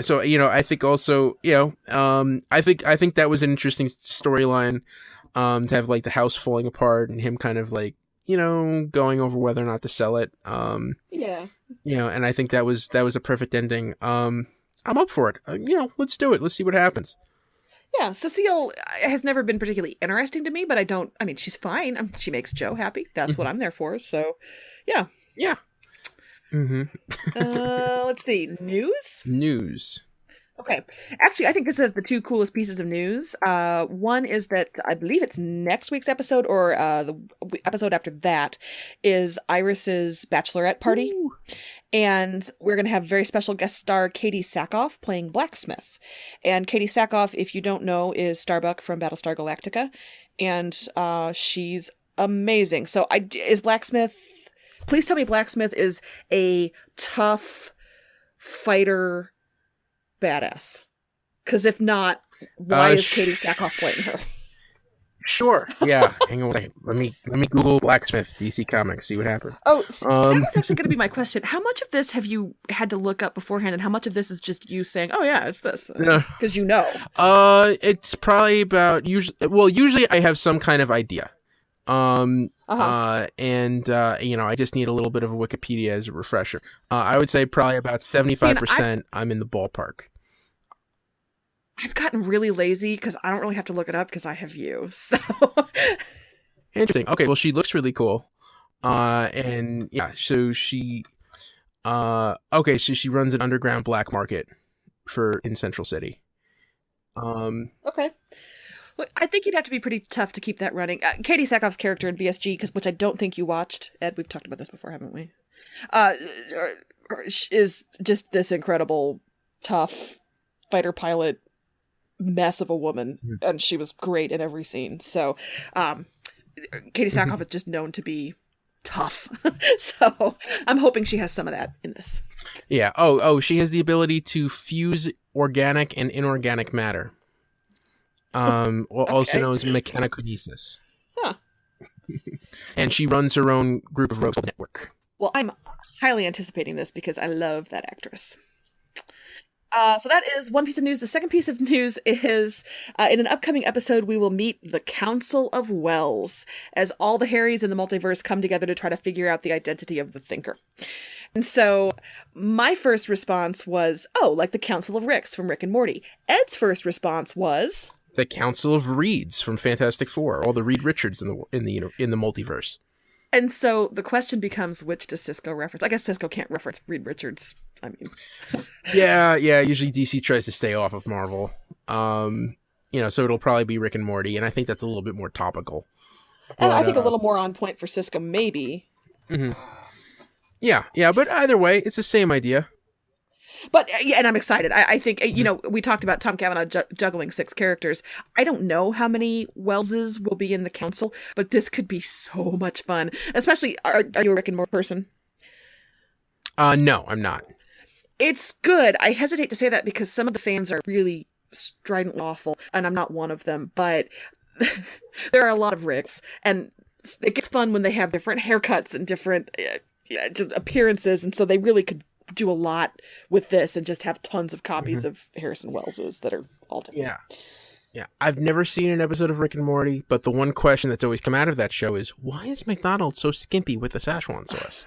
So, I think also, I think that was an interesting storyline, to have like the house falling apart and him kind of like, going over whether or not to sell it. And I think that was a perfect ending. I'm up for it. Let's do it. Let's see what happens. Yeah, Cecile has never been particularly interesting to me, but she's fine. She makes Joe happy. That's what I'm there for. So, yeah. Yeah. Mm-hmm. Let's see. News? Okay. Actually, I think this is the two coolest pieces of news. One is that I believe it's next week's episode or the episode after that is Iris's bachelorette party. Ooh. And we're going to have very special guest star Katie Sackhoff playing Blacksmith. And Katie Sackhoff, if you don't know, is Starbuck from Battlestar Galactica. And she's amazing. So is Blacksmith... Please tell me Blacksmith is a tough fighter badass. Because if not, why is Katie Sackhoff playing her? Sure. Yeah. Hang on a second. Let me Google Blacksmith DC Comics, see what happens. Oh, that was actually going to be my question. How much of this have you had to look up beforehand, and how much of this is just you saying, "Oh yeah, it's this," because you know? It's probably about usually I have some kind of idea. I just need a little bit of a Wikipedia as a refresher. I would say probably about 75%. I'm in the ballpark. I've gotten really lazy because I don't really have to look it up because I have you. So interesting. Okay, well, she looks really cool. And yeah, so she she runs an underground black market in Central City. Okay. Well, I think you'd have to be pretty tough to keep that running. Katie Sackhoff's character in BSG, which I don't think you watched, Ed, we've talked about this before, haven't we? Is just this incredible, tough fighter pilot mess of a woman, and she was great in every scene. So Katie Sackhoff is just known to be tough. So I'm hoping she has some of that in this. Yeah. She has the ability to fuse organic and inorganic matter. Also known as mechanokinesis. Huh. And she runs her own group of rogues network. Well, I'm highly anticipating this because I love that actress. So that is one piece of news. The second piece of news is in an upcoming episode, we will meet the Council of Wells as all the Harrys in the multiverse come together to try to figure out the identity of the Thinker. And so my first response was, like the Council of Ricks from Rick and Morty. Ed's first response was... the Council of Reeds from Fantastic Four, all the Reed Richards in the multiverse. And so the question becomes, which does Cisco reference? I guess Cisco can't reference Reed Richards. I mean, yeah. Usually DC tries to stay off of Marvel, so it'll probably be Rick and Morty, and I think that's a little bit more topical. And I think a little more on point for Cisco, maybe. Mm-hmm. Yeah, but either way, it's the same idea. But yeah, and I'm excited. I think, we talked about Tom Cavanaugh juggling 6 characters. I don't know how many Welleses will be in the council, but this could be so much fun. Especially, are you a Rick and Morty person? No, I'm not. It's good. I hesitate to say that because some of the fans are really stridently awful, and I'm not one of them, but there are a lot of Ricks, and it gets fun when they have different haircuts and different just appearances, and so they really could do a lot with this and just have tons of copies of Harrison Wells's that are all different. Yeah, I've never seen an episode of Rick and Morty, but the one question that's always come out of that show is, why is McDonald's so skimpy with the Szechuan sauce?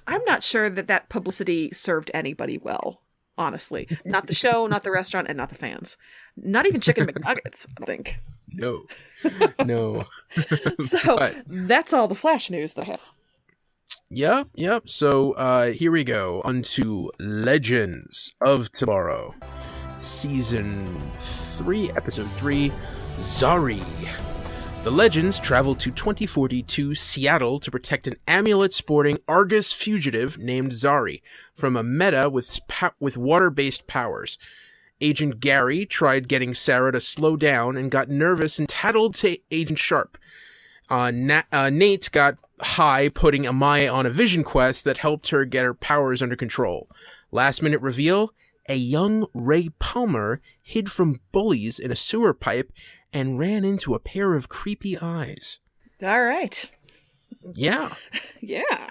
I'm not sure that publicity served anybody well, honestly. Not the show, not the restaurant, and not the fans. Not even Chicken McNuggets, I don't think. No. So that's all the Flash news that I have. Yep. So here we go. On to Legends of Tomorrow. Season 3, Episode 3, Zari. The Legends travel to 2042 Seattle to protect an amulet-sporting Argus fugitive named Zari from a meta with water-based powers. Agent Gary tried getting Sara to slow down and got nervous and tattled to Agent Sharp. Nate got high putting Amaya on a vision quest that helped her get her powers under control. Last-minute reveal, a young Ray Palmer hid from bullies in a sewer pipe and ran into a pair of creepy eyes. All right. Yeah. Yeah.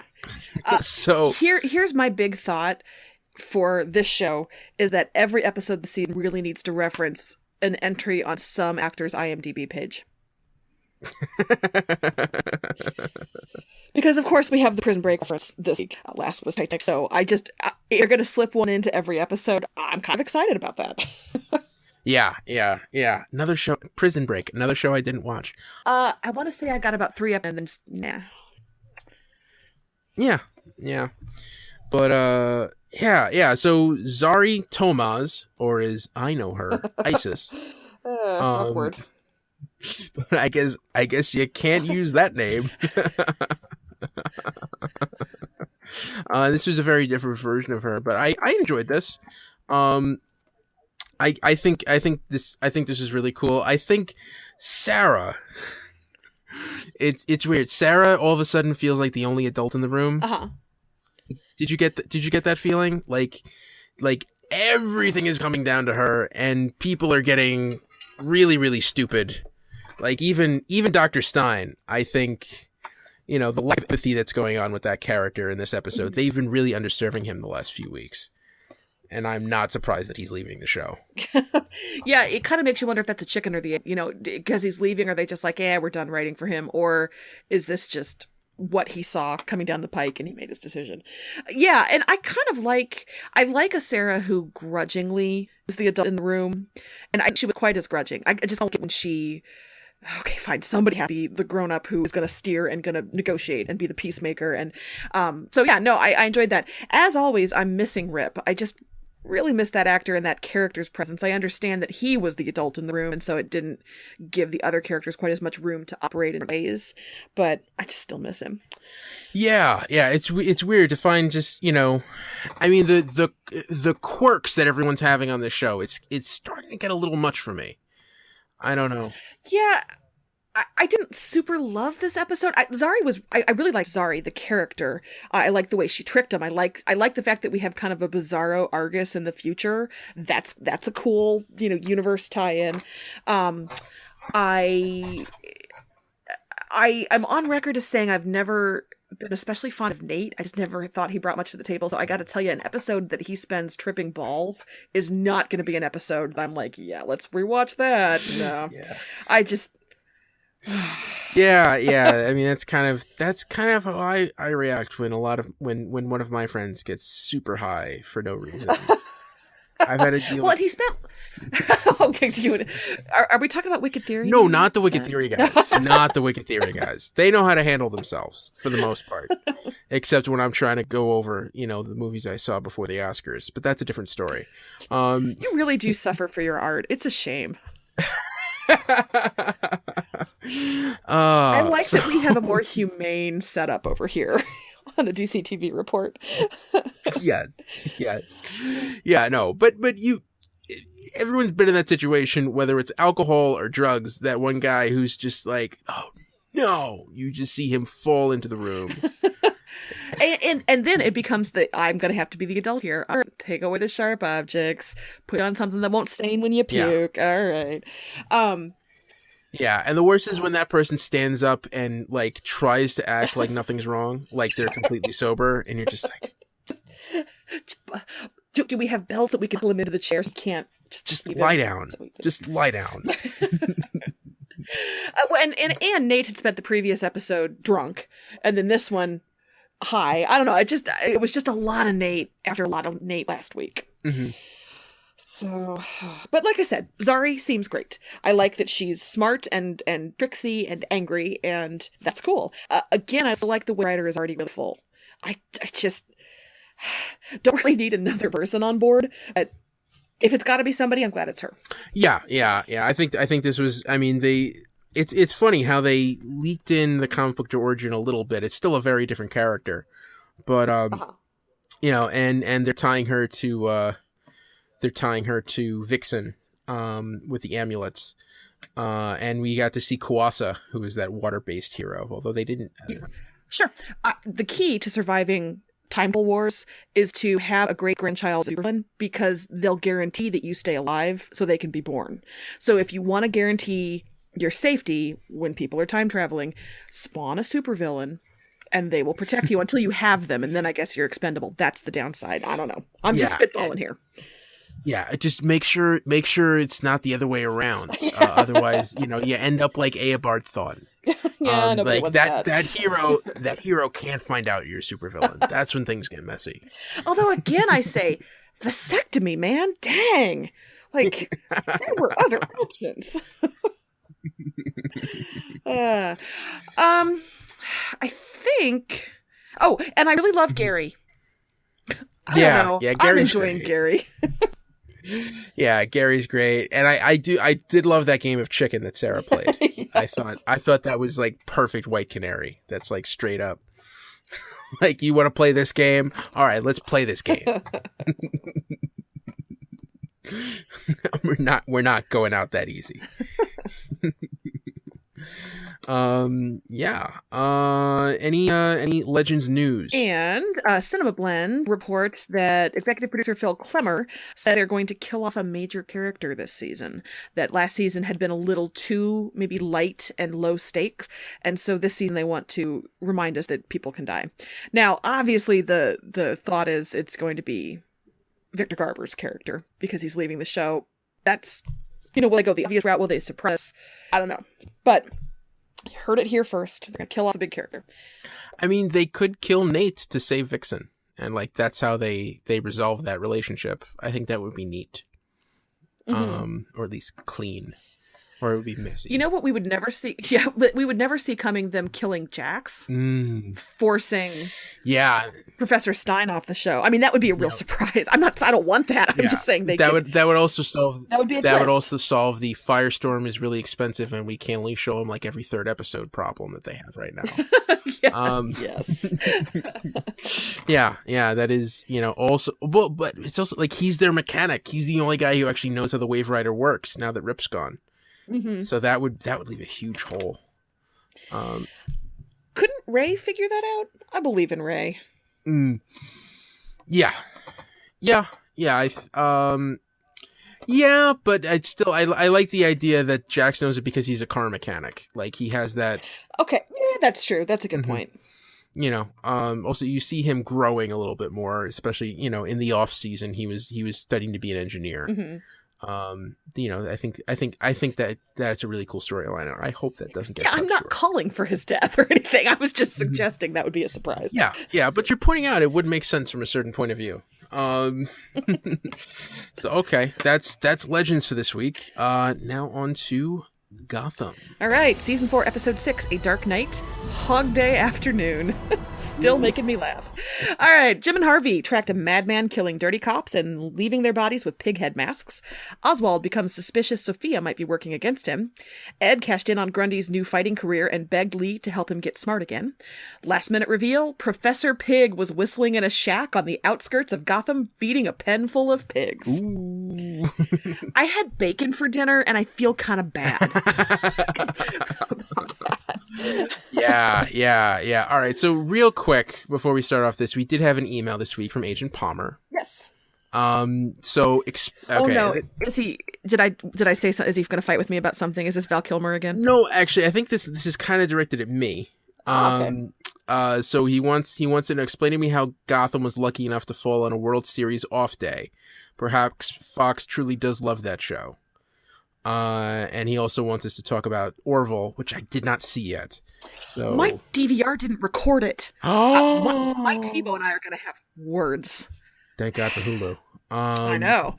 So here's my big thought for this show is that every episode this season really needs to reference an entry on some actor's IMDb page. Because of course we have the Prison Break reference this week. Last was Titanic, so you're going to slip one into every episode. I'm kind of excited about that. Yeah. Another show, Prison Break, another show I didn't watch. I want to say I got about 3 episodes and then Yeah. But so Zari Tomaz, or as I know her, Isis. Awkward. But I guess you can't use that name. This was a very different version of her, but I enjoyed this. I think this is really cool. I think Sara. It's weird. Sara all of a sudden feels like the only adult in the room. Uh-huh. Did you get that feeling? Like everything is coming down to her, and people are getting really, really stupid. Like even Dr. Stein, I think, the lack of empathy that's going on with that character in this episode, they've been really underserving him the last few weeks. And I'm not surprised that he's leaving the show. Yeah, it kind of makes you wonder if that's a chicken or the egg, because he's leaving, are they just like, we're done writing for him? Or is this just what he saw coming down the pike and he made his decision? Yeah, and I like a Sara who grudgingly is the adult in the room. And she was quite as grudging. I just don't get when she... Okay, fine. Somebody has to be the grown-up who is going to steer and going to negotiate and be the peacemaker. And I enjoyed that. As always, I'm missing Rip. I just really miss that actor and that character's presence. I understand that he was the adult in the room, and so it didn't give the other characters quite as much room to operate in ways. But I just still miss him. Yeah. It's weird to find just the quirks that everyone's having on this show. It's starting to get a little much for me. I don't know. Yeah, I didn't super love this episode. I really liked Zari, the character. I like the way she tricked him. I like the fact that we have kind of a bizarro Argus in the future. That's a cool, universe tie-in. I'm on record as saying I've never been especially fond of Nate. I just never thought he brought much to the table. So I got to tell you, an episode that he spends tripping balls is not going to be an episode that I'm like, yeah, let's rewatch that. No, yeah. I just, yeah. I mean, that's kind of how I react when when one of my friends gets super high for no reason. I've had a deal. Well, and he spent. Okay, are we talking about Wicked Theory? No, not the Wicked Theory guys. Not the Wicked Theory guys. They know how to handle themselves for the most part, except when I'm trying to go over, the movies I saw before the Oscars. But that's a different story. You really do suffer for your art. It's a shame. I like that we have a more humane setup over here on the DCTV report. Yes. Yeah, no, but everyone's been in that situation, whether it's alcohol or drugs, that one guy who's just like, oh no, you just see him fall into the room. And then it becomes I'm going to have to be the adult here. All right, take away the sharp objects, put on something that won't stain when you puke. Yeah. All right. Yeah, and the worst is when that person stands up and tries to act like nothing's wrong, like they're completely sober, and you're just like, Do we have belts that we can pull him into the chairs? He can't. Just lie down. Just lie down. And Nate had spent the previous episode drunk, and then this one high. I don't know. It was just a lot of Nate after a lot of Nate last week. Mm-hmm. So, but like I said, Zari seems great. I like that she's smart and tricksy and angry, and that's cool. Again, I also like the way the writer is already really full. I just don't really need another person on board, but if it's got to be somebody, I'm glad it's her. Yeah. I think this was. I mean, it's funny how they leaked in the comic book origin a little bit. It's still a very different character, but you know, and they're tying her to Vixen with the amulets, and we got to see Kuasa, who is that water-based hero. Although they didn't. Sure, the key to surviving Time Wars is to have a great-grandchild supervillain, because they'll guarantee that you stay alive so they can be born. So if you want to guarantee your safety when people are time traveling, spawn a supervillain and they will protect you until you have them, and then I guess you're expendable. That's the downside. I don't know. I'm just spitballing here. Yeah, just make sure it's not the other way around. Otherwise, you know, you end up like Eobard Thawne. Yeah, like that hero can't find out you're a supervillain. That's when things get messy. Although again, I say vasectomy, man. Dang, like there were other options. I think. Oh, and I really love Gary. I don't know. Gary's I'm enjoying great. Gary. Yeah, Gary's great, and I did love that game of chicken that Sara played. Yes. I thought that was like perfect White Canary. That's like straight up. Like, you want to play this game? All right, let's play this game. We're not going out that easy. Any Legends news? And Cinema Blend reports that executive producer Phil Klemmer said they're going to kill off a major character this season. That last season had been a little too maybe light and low stakes, and so this season they want to remind us that people can die. Now, obviously, the thought is it's going to be Victor Garber's character because he's leaving the show. That's, will they go the obvious route? Will they suppress? I don't know, but. Heard it here first. They're gonna kill off a big character. I mean, they could kill Nate to save Vixen, and like that's how they resolve that relationship. I think that would be neat, or at least clean, or it would be messy. You know what we would never see? Yeah, but we would never see coming them killing Jax, forcing Professor Stein off the show. I mean, that would be a real surprise. I don't want that. I'm just saying that would also solve that would also solve the Firestorm is really expensive and we can only show him like every third episode problem that they have right now. Yes. yeah, that is, also, but it's also like he's their mechanic. He's the only guy who actually knows how the Wave Rider works now that Rip's gone. Mm-hmm. So that would leave a huge hole. Couldn't Ray figure that out? I believe in Ray. Yeah. But I'd still I like the idea that Jax knows it because he's a car mechanic. Like he has that. Okay, that's true. That's a good point. Also you see him growing a little bit more, especially in the off season he was studying to be an engineer. Mm-hmm. I think that's a really cool storyline. I hope that doesn't get. Yeah, I'm not short. Calling for his death or anything. I was just suggesting that would be a surprise. Yeah, but you're pointing out it would make sense from a certain point of view. So okay, that's Legends for this week. Now on to Gotham. All right, season 4, episode 6, A Dark Night, Hog Day Afternoon. Still making me laugh. All right, Jim and Harvey tracked a madman killing dirty cops and leaving their bodies with pig head masks. Oswald becomes suspicious Sophia might be working against him. Ed cashed in on Grundy's new fighting career and begged Lee to help him get smart again. Last minute reveal, Professor Pig was whistling in a shack on the outskirts of Gotham, feeding a pen full of pigs. Ooh. I had bacon for dinner and I feel kind of bad. Yeah. All right. So real quick before we start off this, we did have an email this week from Agent Palmer. Yes. Okay. Oh no, is he? Did I say something? Is he going to fight with me about something? Is this Val Kilmer again? No, actually, I think this is kind of directed at me. So he wants to explain to me how Gotham was lucky enough to fall on a World Series off day. Perhaps Fox truly does love that show. And he also wants us to talk about Orville, which I did not see yet. So my DVR didn't record it. My Tebow and I are going to have words. Thank God for Hulu. I know.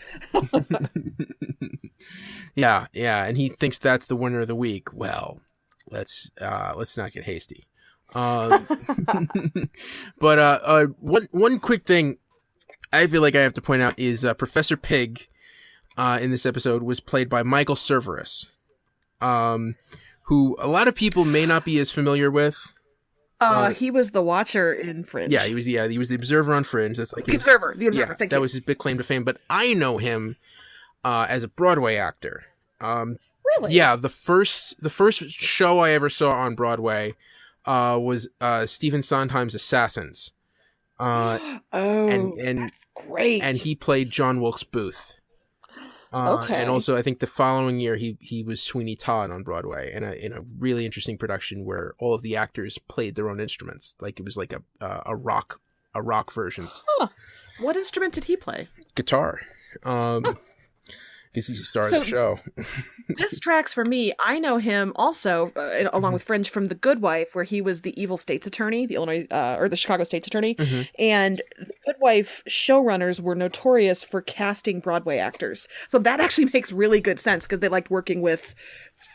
Yeah, and he thinks that's the winner of the week. Well, let's not get hasty. But one quick thing I feel like I have to point out is Professor Pig in this episode was played by Michael Cerveris, who a lot of people may not be as familiar with. He was the Watcher in Fringe. Yeah, he was the Observer on Fringe. That's like the Observer. Yeah, that was his big claim to fame. But I know him as a Broadway actor. Really? Yeah, the first show I ever saw on Broadway was Stephen Sondheim's Assassins. And that's great. And he played John Wilkes Booth. Okay. And also, I think the following year he was Sweeney Todd on Broadway in a really interesting production where all of the actors played their own instruments. Like it was like a rock version. Huh. What instrument did he play? Guitar. He's the star of the show. This tracks for me. I know him also, along with Fringe, from The Good Wife, where he was the evil state's attorney, the Illinois or the Chicago state's attorney. Mm-hmm. And The Good Wife showrunners were notorious for casting Broadway actors. So that actually makes really good sense because they liked working with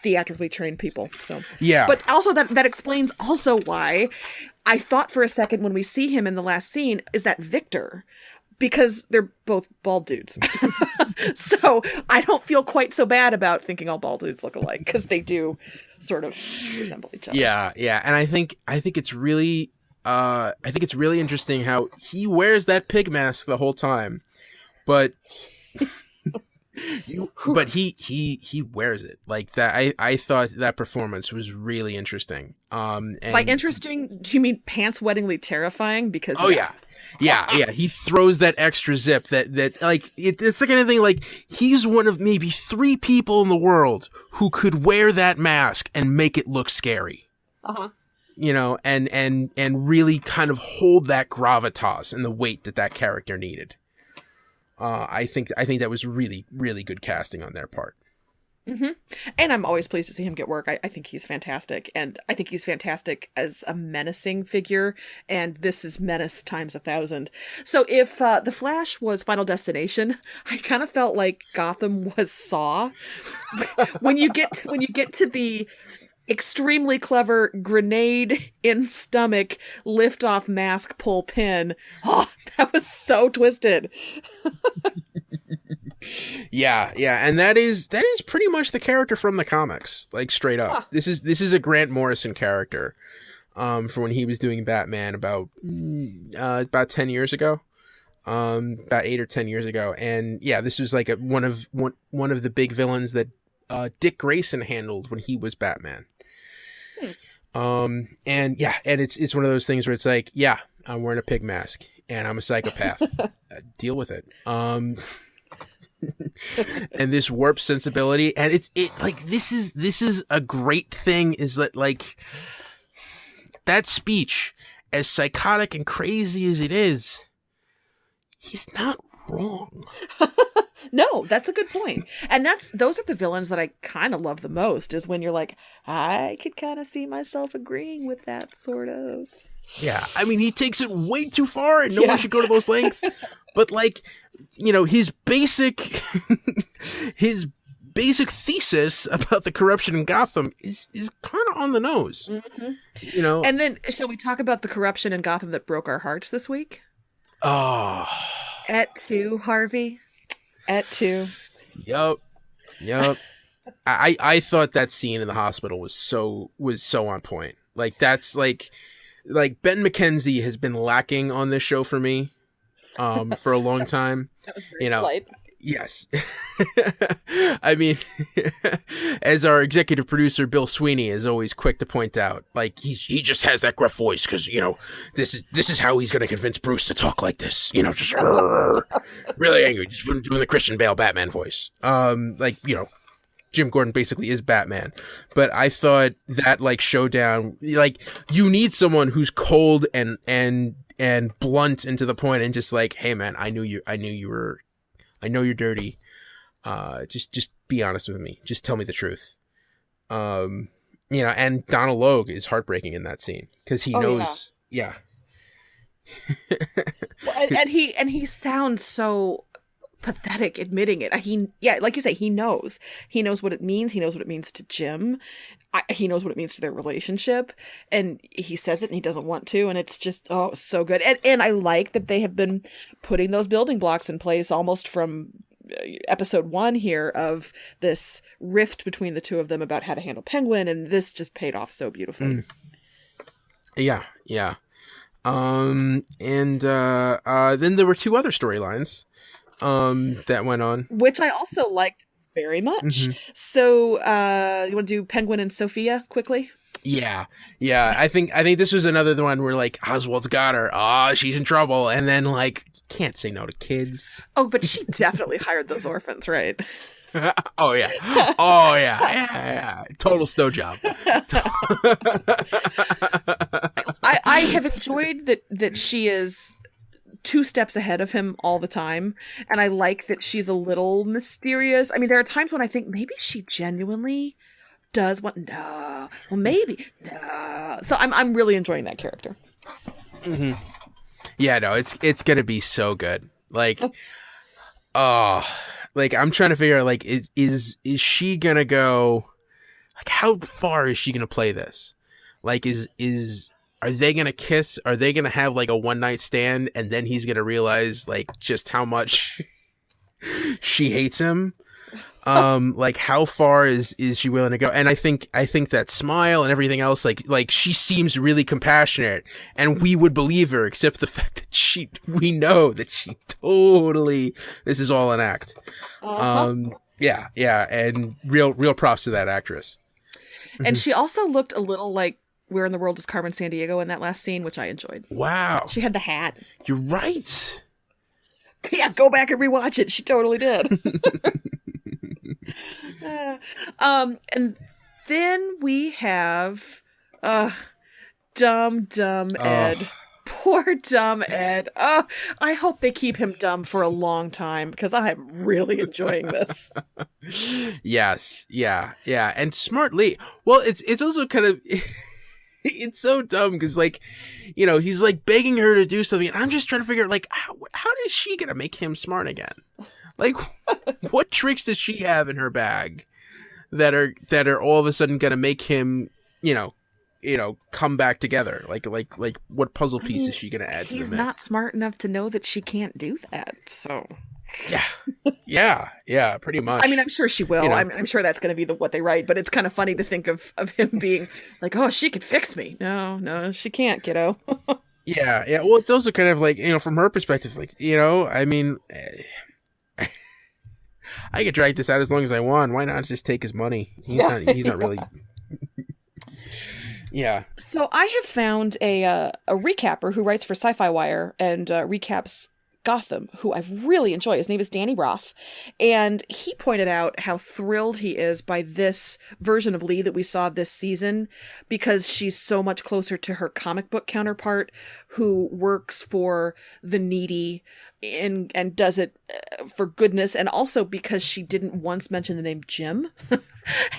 theatrically trained people. So yeah, but also that explains also why I thought for a second when we see him in the last scene, is that Victor? Because they're both bald dudes. So I don't feel quite so bad about thinking all bald dudes look alike because they do sort of resemble each other. Yeah. And I think it's really interesting how he wears that pig mask the whole time. But but he wears it like that. I thought that performance was really interesting. And by interesting, do you mean pants-wettingly terrifying? Because yeah, he throws that extra zip that like it's the kind of thing like he's one of maybe 3 people in the world who could wear that mask and make it look scary. Uh-huh. You know, and really kind of hold that gravitas and the weight that character needed. I think that was really, really good casting on their part. Mm-hmm. And I'm always pleased to see him get work. I think he's fantastic. And I think he's fantastic as a menacing figure. And this is menace times 1,000. So if The Flash was Final Destination, I kind of felt like Gotham was Saw. when you get to the extremely clever grenade in stomach, lift off mask, pull pin. Oh, that was so twisted. Yeah, and that is pretty much the character from the comics, like straight up. Huh. This is a Grant Morrison character, for when he was doing Batman about 10 years ago, about 8 or 10 years ago, and yeah, this was like one of the big villains that Dick Grayson handled when he was Batman. And it's one of those things where it's like, yeah, I'm wearing a pig mask and I'm a psychopath. Deal with it. And this warped sensibility, and it's like this is a great thing, is that like that speech, as psychotic and crazy as it is, he's not wrong. No, that's a good point. And those are the villains that I kind of love the most, is when you're like, I could kind of see myself agreeing with that, sort of. Yeah, I mean, he takes it way too far, and no one should go to those lengths. But like, you know, his basic thesis about the corruption in Gotham is kind of on the nose. Mm-hmm. You know. And then, shall we talk about the corruption in Gotham that broke our hearts this week? Oh, at 2, Harvey. At 2. Yup. I thought that scene in the hospital was so on point. Like that's like Ben McKenzie has been lacking on this show for me for a long time. That was very polite. Yes. I mean, as our executive producer Bill Sweeney is always quick to point out, like he just has that gruff voice because, you know, this is how he's going to convince Bruce to talk like this, you know, just really angry, just doing the Christian Bale Batman voice. Like, you know, Jim Gordon basically is Batman. But I thought that like showdown, like you need someone who's cold and blunt and to the point and just like, hey man, I know you're dirty. Just be honest with me. Just tell me the truth. And Donald Logue is heartbreaking in that scene because he knows. Yeah. Well, and he sounds so pathetic admitting it. Like you say, he knows what it means. He knows what it means to Jim. He knows what it means to their relationship, and he says it and he doesn't want to, and it's just so good. And I like that they have been putting those building blocks in place almost from episode 1 here of this rift between the two of them about how to handle Penguin, and this just paid off so beautifully. Yeah. And then there were 2 other storylines that went on, which I also liked very much. So you want to do Penguin and Sophia quickly? Yeah. I think this was another one where like Oswald's got her. She's in trouble, and then like can't say no to kids. Oh, but she definitely hired those orphans, right? Oh yeah. Total stow job. I have enjoyed that she is 2 steps ahead of him all the time, and I like that she's a little mysterious. I mean, there are times when I think maybe she genuinely does want no. So I'm really enjoying that character. Yeah, no, it's gonna be so good. Like, like I'm trying to figure out like is she gonna go? Like, how far is she gonna play this? Like, are they gonna kiss? Are they gonna have like a one night stand, and then he's gonna realize like just how much she hates him? Like how far is she willing to go? And I think that smile and everything else, like she seems really compassionate, and we would believe her, except the fact that we know that she totally, this is all an act. Yeah, and real props to that actress. And she also looked a little like Where in the World is Carmen Sandiego in that last scene, which I enjoyed. Wow. She had the hat. You're right. Yeah, go back and rewatch it. She totally did. And then we have dumb Ed. Poor dumb Ed. Oh, I hope they keep him dumb for a long time because I'm really enjoying this. Yes. Yeah. And smartly. Well, it's also kind of it's so dumb because like, he's like begging her to do something, and I'm just trying to figure out like how is she gonna make him smart again? Like, what tricks does she have in her bag that are all of a sudden gonna make him, come back together? Like what puzzle piece is she gonna add to the mix? He's not smart enough to know that she can't do that. So, yeah, pretty much. I mean, I'm sure she will. I'm sure that's gonna be what they write. But it's kind of funny to think of him being like, oh, she could fix me. No, she can't, kiddo. Yeah. Well, it's also kind of like, from her perspective, like, I mean. I could drag this out as long as I want. Why not just take his money? He's not really. Yeah. So I have found a recapper who writes for Sci-Fi Wire and recaps Gotham, who I really enjoy. His name is Danny Roth, and he pointed out how thrilled he is by this version of Lee that we saw this season, because she's so much closer to her comic book counterpart, who works for the needy and does it for goodness, and also because she didn't once mention the name Jim.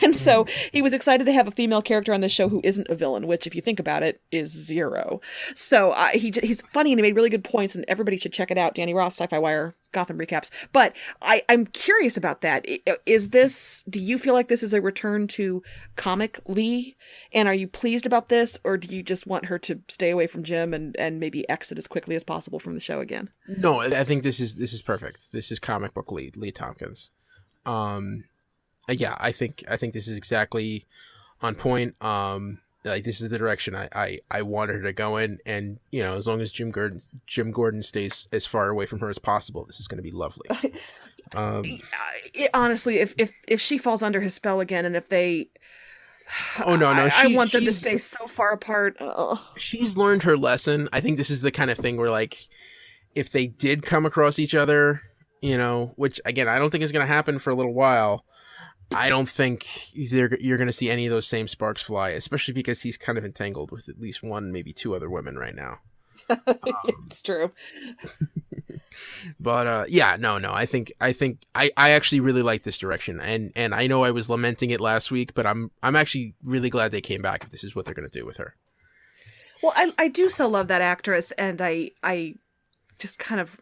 And so he was excited to have a female character on this show who isn't a villain, which, if you think about it, is zero. So he's funny, and he made really good points, and everybody should check it out. Danny Roth, Sci-Fi Wire, Gotham Recaps. But I'm curious about that. Do you feel like this is a return to comic Lee? And are you pleased about this, or do you just want her to stay away from Jim and maybe exit as quickly as possible from the show again? No, I think this is perfect. This is comic book Lee Tompkins. Yeah, I think this is exactly on point. Like, this is the direction I want her to go in, and as long as Jim Gordon stays as far away from her as possible, this is going to be lovely. Honestly, if she falls under his spell again, and if they, oh no, I want them to stay so far apart. She's learned her lesson. I think this is the kind of thing where, like, if they did come across each other, which again I don't think is going to happen for a little while. I don't think you're going to see any of those same sparks fly, especially because he's kind of entangled with at least one, maybe two other women right now. It's true. But no. I actually really like this direction, and I know I was lamenting it last week, but I'm actually really glad they came back if this is what they're going to do with her. Well, I do so love that actress, and I just kind of,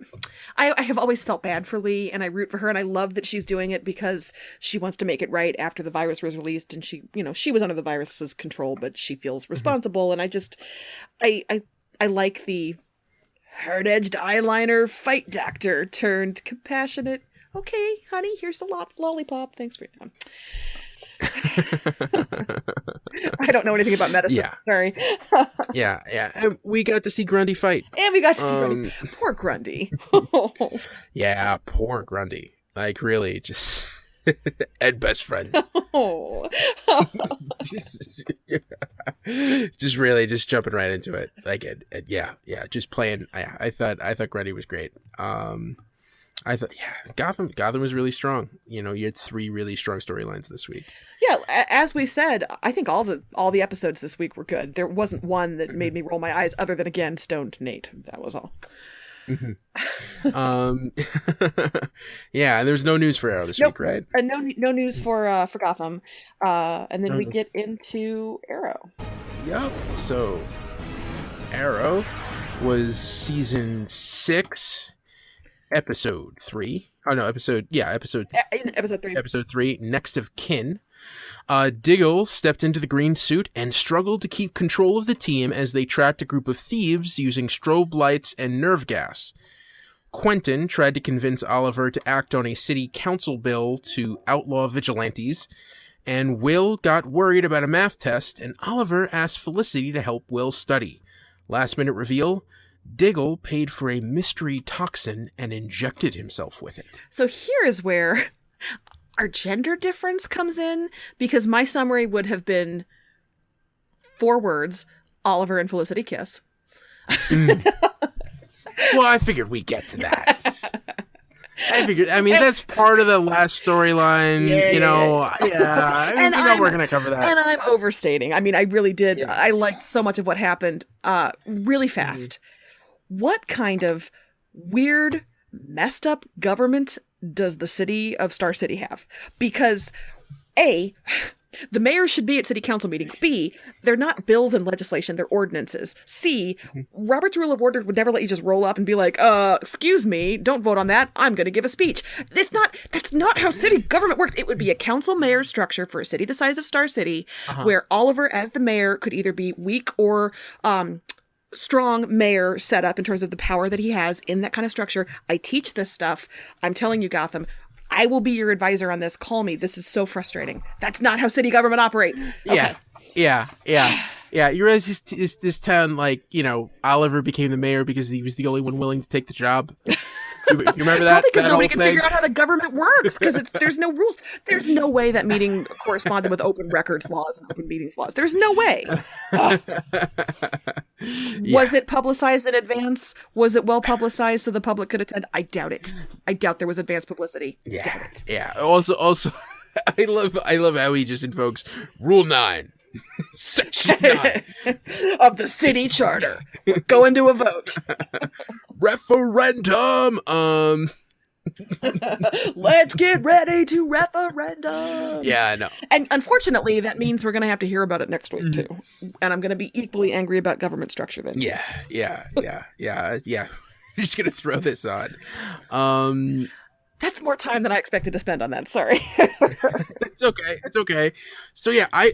I have always felt bad for Lee, and I root for her, and I love that she's doing it because she wants to make it right after the virus was released, and she was under the virus's control, but she feels responsible, and I like the hard-edged eyeliner fight doctor turned compassionate. Okay, honey, here's the lollipop. Thanks for your time. I don't know anything about medicine. Yeah. Sorry. Yeah. And we got to see Grundy fight. And we got to see Grundy. Poor Grundy. Yeah, poor Grundy. Like, really, just Ed best friend. Oh. just really just jumping right into it. Like, yeah, just playing. I thought Grundy was great. I thought, Gotham was really strong. You had 3 really strong storylines this week. Yeah, as we said, I think all the episodes this week were good. There wasn't one that made me roll my eyes, other than, again, Stoned Nate. That was all. Mm-hmm. Yeah, and there's no news for Arrow this week, right? No news for Gotham. And then we get into Arrow. Yep. So, Arrow was season 6. Episode 3. Oh no, episode 3. Episode 3, Next of Kin. Diggle stepped into the green suit and struggled to keep control of the team as they tracked a group of thieves using strobe lights and nerve gas. Quentin tried to convince Oliver to act on a city council bill to outlaw vigilantes, and Will got worried about a math test, and Oliver asked Felicity to help Will study. Last minute reveal: Diggle paid for a mystery toxin and injected himself with it. So here is where our gender difference comes in, because my summary would have been 4 words: Oliver and Felicity kiss. Well, I figured we'd get to that. That's part of the last storyline, we're going to cover that. And I'm overstating. I really did. Yeah. I liked so much of what happened really fast. What kind of weird, messed up government does the city of Star City have? Because A, the mayor should be at city council meetings. B, they're not bills and legislation, they're ordinances. C, Robert's Rule of Order would never let you just roll up and be like, excuse me, don't vote on that, I'm going to give a speech. That's not how city government works. It would be a council mayor structure for a city the size of Star City, where Oliver as the mayor could either be weak or strong mayor set up in terms of the power that he has in that kind of structure. I teach this stuff. I'm telling you, Gotham, I will be your advisor on this. Call me. This is so frustrating. That's not how city government operates. Okay. Yeah. You realize this town, Oliver became the mayor because he was the only one willing to take the job. You remember that? Probably because nobody can figure out how the government works, because there's no rules. There's no way that meeting corresponded with open records laws and open meetings laws. There's no way. Was it publicized in advance? Was it well publicized so the public could attend? I doubt it. I doubt there was advanced publicity. Yeah. Doubt it. Yeah. Also, I love how he just invokes Rule 9. Section 9 of the city charter. We're going to a vote. Referendum. Let's get ready to referendum. Yeah, I know. And unfortunately, that means we're going to have to hear about it next week too. And I'm going to be equally angry about government structure then. Too. Yeah. You're just going to throw this on. That's more time than I expected to spend on that. Sorry. It's okay. So yeah, I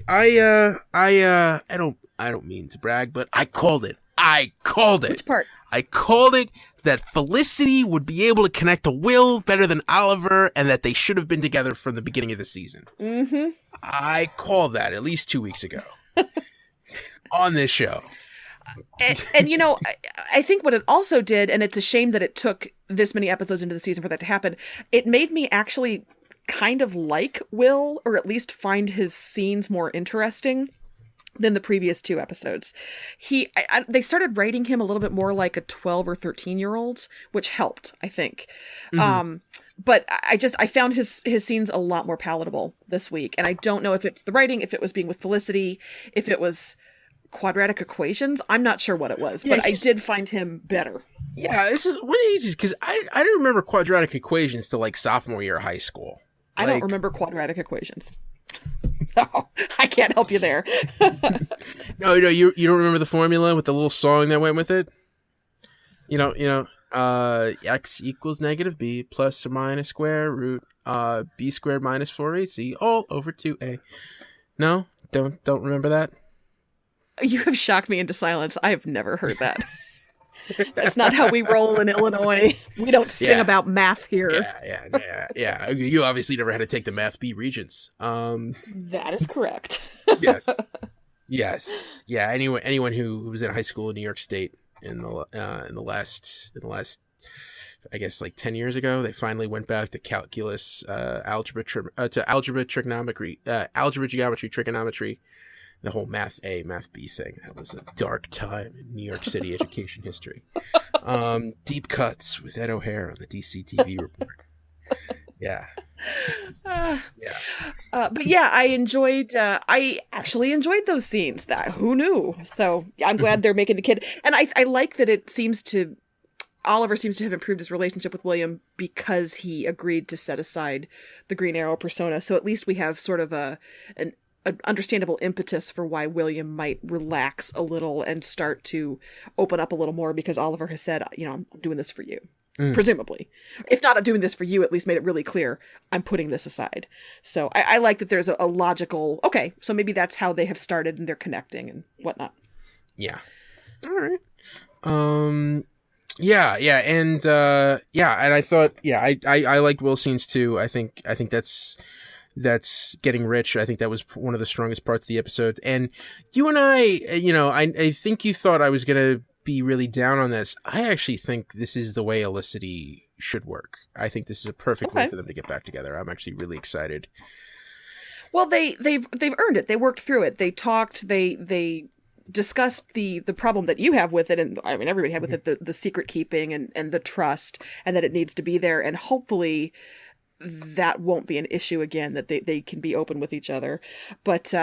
don't mean to brag, but I called it. Which part? I called it that Felicity would be able to connect to Will better than Oliver, and that they should have been together from the beginning of the season. Mm-hmm. I called that at least 2 weeks ago on this show. And I think what it also did, and it's a shame that it took this many episodes into the season for that to happen, it made me actually kind of like Will, or at least find his scenes more interesting. than the previous 2 episodes. They started writing him a little bit more like a 12 or 13-year-old, which helped, I think. But I found his scenes a lot more palatable this week. And I don't know if it's the writing, if it was being with Felicity, if it was quadratic equations. I'm not sure what it was, but I did find him better. Yeah, this is what ages, because I didn't remember quadratic equations till like sophomore year of high school. I don't remember quadratic equations. No, I can't help you there. No, you don't remember the formula with the little song that went with it? X equals negative b plus or minus square root b squared minus 4ac all over 2a. No, don't remember that. You have shocked me into silence. I have never heard that. That's not how we roll in Illinois. We don't sing about math here. Yeah. You obviously never had to take the Math B Regents. That is correct. Yes. Yeah. Anyone who was in high school in New York State in the last, I guess like 10 years ago, they finally went back to calculus, algebra, trigonometry, algebra, geometry, trigonometry. The whole Math A, Math B thing. That was a dark time in New York City education history. Deep cuts with Ed O'Hare on the DC TV report. Yeah. But yeah, I actually enjoyed those scenes. That who knew? So I'm glad they're making the kid. And I like that Oliver seems to have improved his relationship with William because he agreed to set aside the Green Arrow persona. So at least we have sort of an understandable impetus for why William might relax a little and start to open up a little more, because Oliver has said, I'm doing this for you. Presumably. If not, I'm doing this for you, at least made it really clear, I'm putting this aside. So I like that there's a logical, okay, so maybe that's how they have started and they're connecting and whatnot. Yeah. All right. And I thought, I liked Will's scenes too. I think that's getting rich. I think that was one of the strongest parts of the episode. And you and I think you thought I was going to be really down on this. I actually think this is the way Olicity should work. I think this is a perfect way for them to get back together. I'm actually really excited. Well, they've earned it. They worked through it. They talked, they discussed the problem that you have with it, and I mean everybody had with it, the secret keeping and the trust, and that it needs to be there, and hopefully that won't be an issue again, that they can be open with each other. But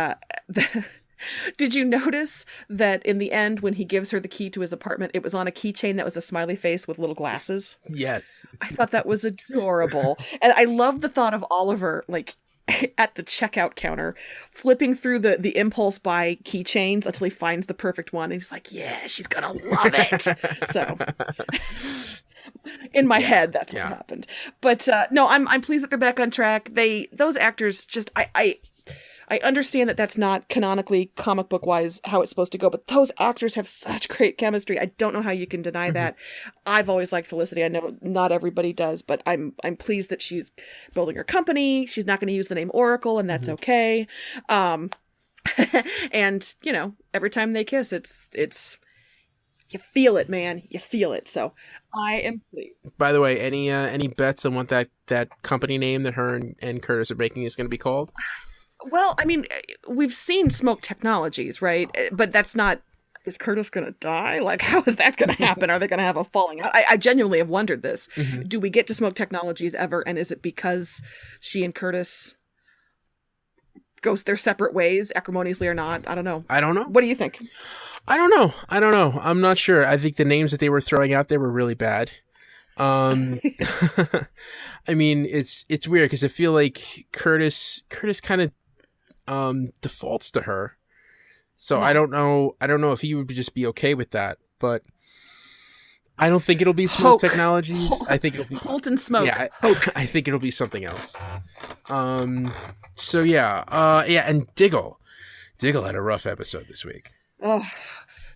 did you notice that in the end, when he gives her the key to his apartment, it was on a keychain that was a smiley face with little glasses? Yes. I thought that was adorable. And I love the thought of Oliver, like, at the checkout counter, flipping through the impulse buy keychains until he finds the perfect one. And he's like, yeah, she's gonna love it. So in my head, that's what happened. But no, I'm pleased that they're back on track. Those actors just, I understand that that's not canonically comic book wise how it's supposed to go, but those actors have such great chemistry. I don't know how you can deny that. I've always liked Felicity. I know not everybody does, but I'm pleased that she's building her company. She's not going to use the name Oracle, and that's okay. And every time they kiss, it's you feel it, man. You feel it. So I am pleased. By the way, any bets on what that company name that her and Curtis are making is going to be called? Well, I mean, we've seen Smoke Technologies, right? But that's not... Is Curtis going to die? Like, how is that going to happen? Are they going to have a falling out? I genuinely have wondered this. Do we get to Smoke Technologies ever? And is it because she and Curtis go their separate ways, acrimoniously or not? I don't know. What do you think? I don't know. I'm not sure. I think the names that they were throwing out there were really bad. I mean, it's weird because I feel like Curtis kind of defaults to her, so I don't know if he would just be okay with that, but I don't think it'll be Smoke Technologies. I think it'll be Holt and Smoke. Yeah, I think it'll be something else. So and Diggle had a rough episode this week.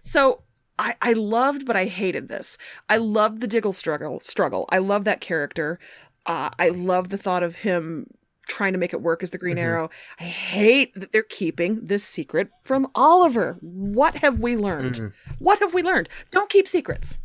So I loved, but I hated this. I loved the Diggle struggle. I love that character. I love the thought of him trying to make it work as the Green Arrow. I hate that they're keeping this secret from Oliver. What have we learned? What have we learned? Don't keep secrets.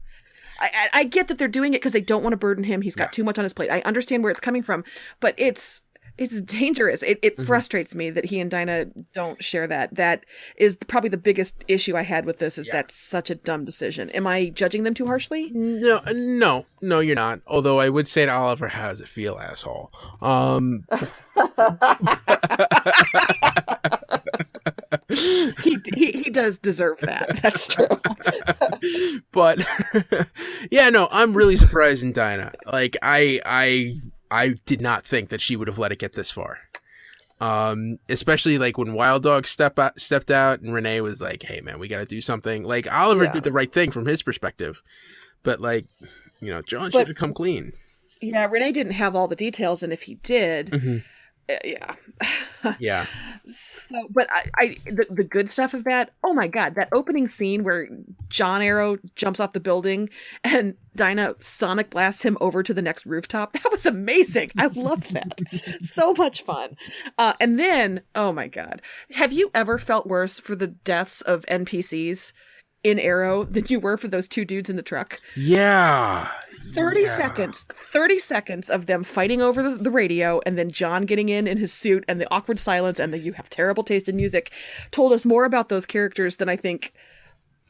I get that they're doing it because they don't want to burden him. He's got too much on his plate. I understand where it's coming from, but it's It's dangerous. It frustrates me that he and Dinah don't share that. That is probably the biggest issue I had with this, is that's such a dumb decision. Am I judging them too harshly? No, you're not. Although I would say to Oliver, how does it feel, asshole? He does deserve that. That's true. But yeah, no, I'm really surprised in Dinah. Like I did not think that she would have let it get this far. Especially like when Wild Dog stepped out and Renee was like, "Hey man, we got to do something." Like Oliver did the right thing from his perspective, but like, John should have come clean. Yeah, Renee didn't have all the details, and if he did, yeah. So, but the good stuff of that, oh my God, that opening scene where John Arrow jumps off the building and Dinah sonic blasts him over to the next rooftop. That was amazing. I loved that. So much fun. And then, oh my God, have you ever felt worse for the deaths of NPCs in Arrow than you were for those two dudes in the truck? Yeah. 30 seconds of them fighting over the radio, and then John getting in his suit, and the awkward silence, and the "you have terrible taste in music" told us more about those characters than I think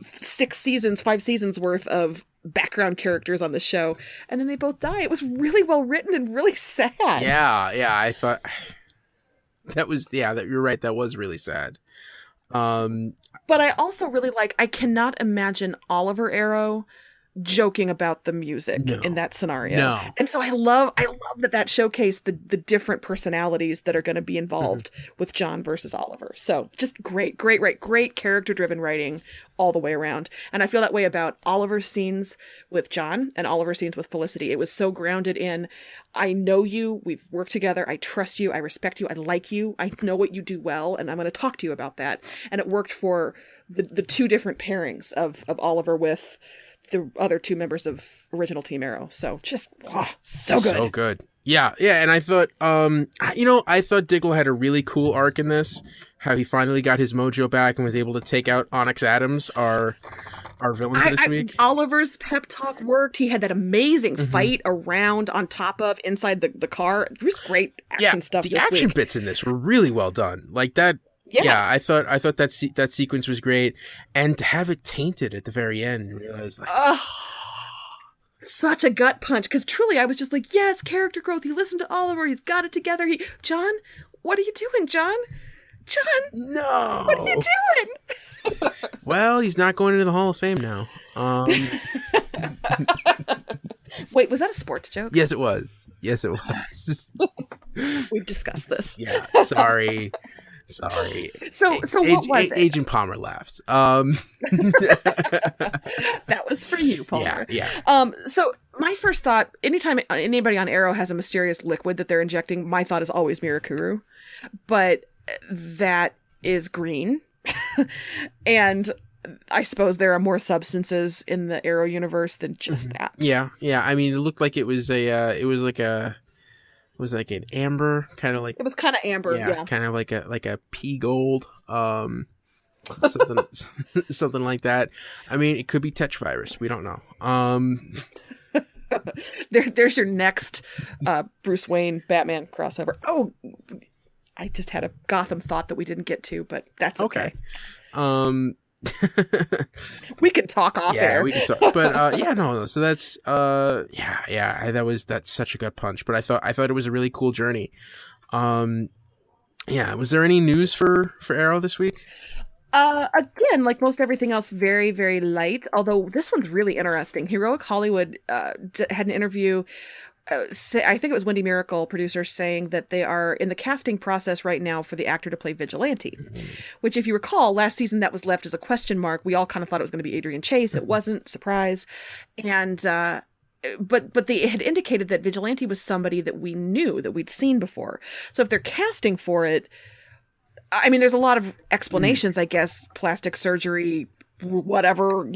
5 seasons worth of background characters on the show. And then they both die. It was really well written and really sad. Yeah, I thought that was that you're right, that was really sad. But I also really I cannot imagine Oliver Arrow joking about the music in that scenario. No. And so I love that showcased the different personalities that are going to be involved with John versus Oliver. So just great character driven writing all the way around. And I feel that way about Oliver's scenes with John and Oliver's scenes with Felicity. It was so grounded in, I know you, we've worked together, I trust you, I respect you, I like you, I know what you do well, and I'm going to talk to you about that. And it worked for the two different pairings of Oliver with the other two members of original Team Arrow. So just so good. So good. Yeah. And I thought I thought Diggle had a really cool arc in this. How he finally got his mojo back and was able to take out Onyx Adams, our villain for this week. Oliver's pep talk worked. He had that amazing fight around on top of inside the car. It was great action stuff. The action bits in this were really well done. Like that. Yeah, I thought that sequence was great, and to have it tainted at the very end, and realize such a gut punch. Because truly, I was just like, yes, character growth. He listened to Oliver. He's got it together. John, what are you doing, John? John, no, what are you doing? Well, he's not going into the Hall of Fame now. Wait, was that a sports joke? Yes, it was. We've discussed this. Yeah, sorry. So what was it? Agent Palmer laughed. That was for you, Palmer. Yeah. So my first thought, anytime anybody on Arrow has a mysterious liquid that they're injecting, my thought is always Mirakuru. But that is green. And I suppose there are more substances in the Arrow universe than just that. Yeah. I mean, it looked like it was like an amber, kind of like... It was kind of amber, yeah. Kind of like a pea gold, something like that. I mean, it could be Tetravirus. We don't know. There's your next Bruce Wayne Batman crossover. Oh, I just had a Gotham thought that we didn't get to, but that's okay. We can talk off air. Yeah, we can talk. But no. So that's that's such a gut punch. But I thought it was a really cool journey. Was there any news for Arrow this week? Again, like most everything else, very, very light. Although this one's really interesting. Heroic Hollywood had an interview. I think it was Wendy Miracle, producer, saying that they are in the casting process right now for the actor to play Vigilante, which, if you recall, last season that was left as a question mark. We all kind of thought it was going to be Adrian Chase. It wasn't. Surprise. And but they had indicated that Vigilante was somebody that we knew, that we'd seen before. So if they're casting for it, I mean, there's a lot of explanations, I guess, plastic surgery, whatever,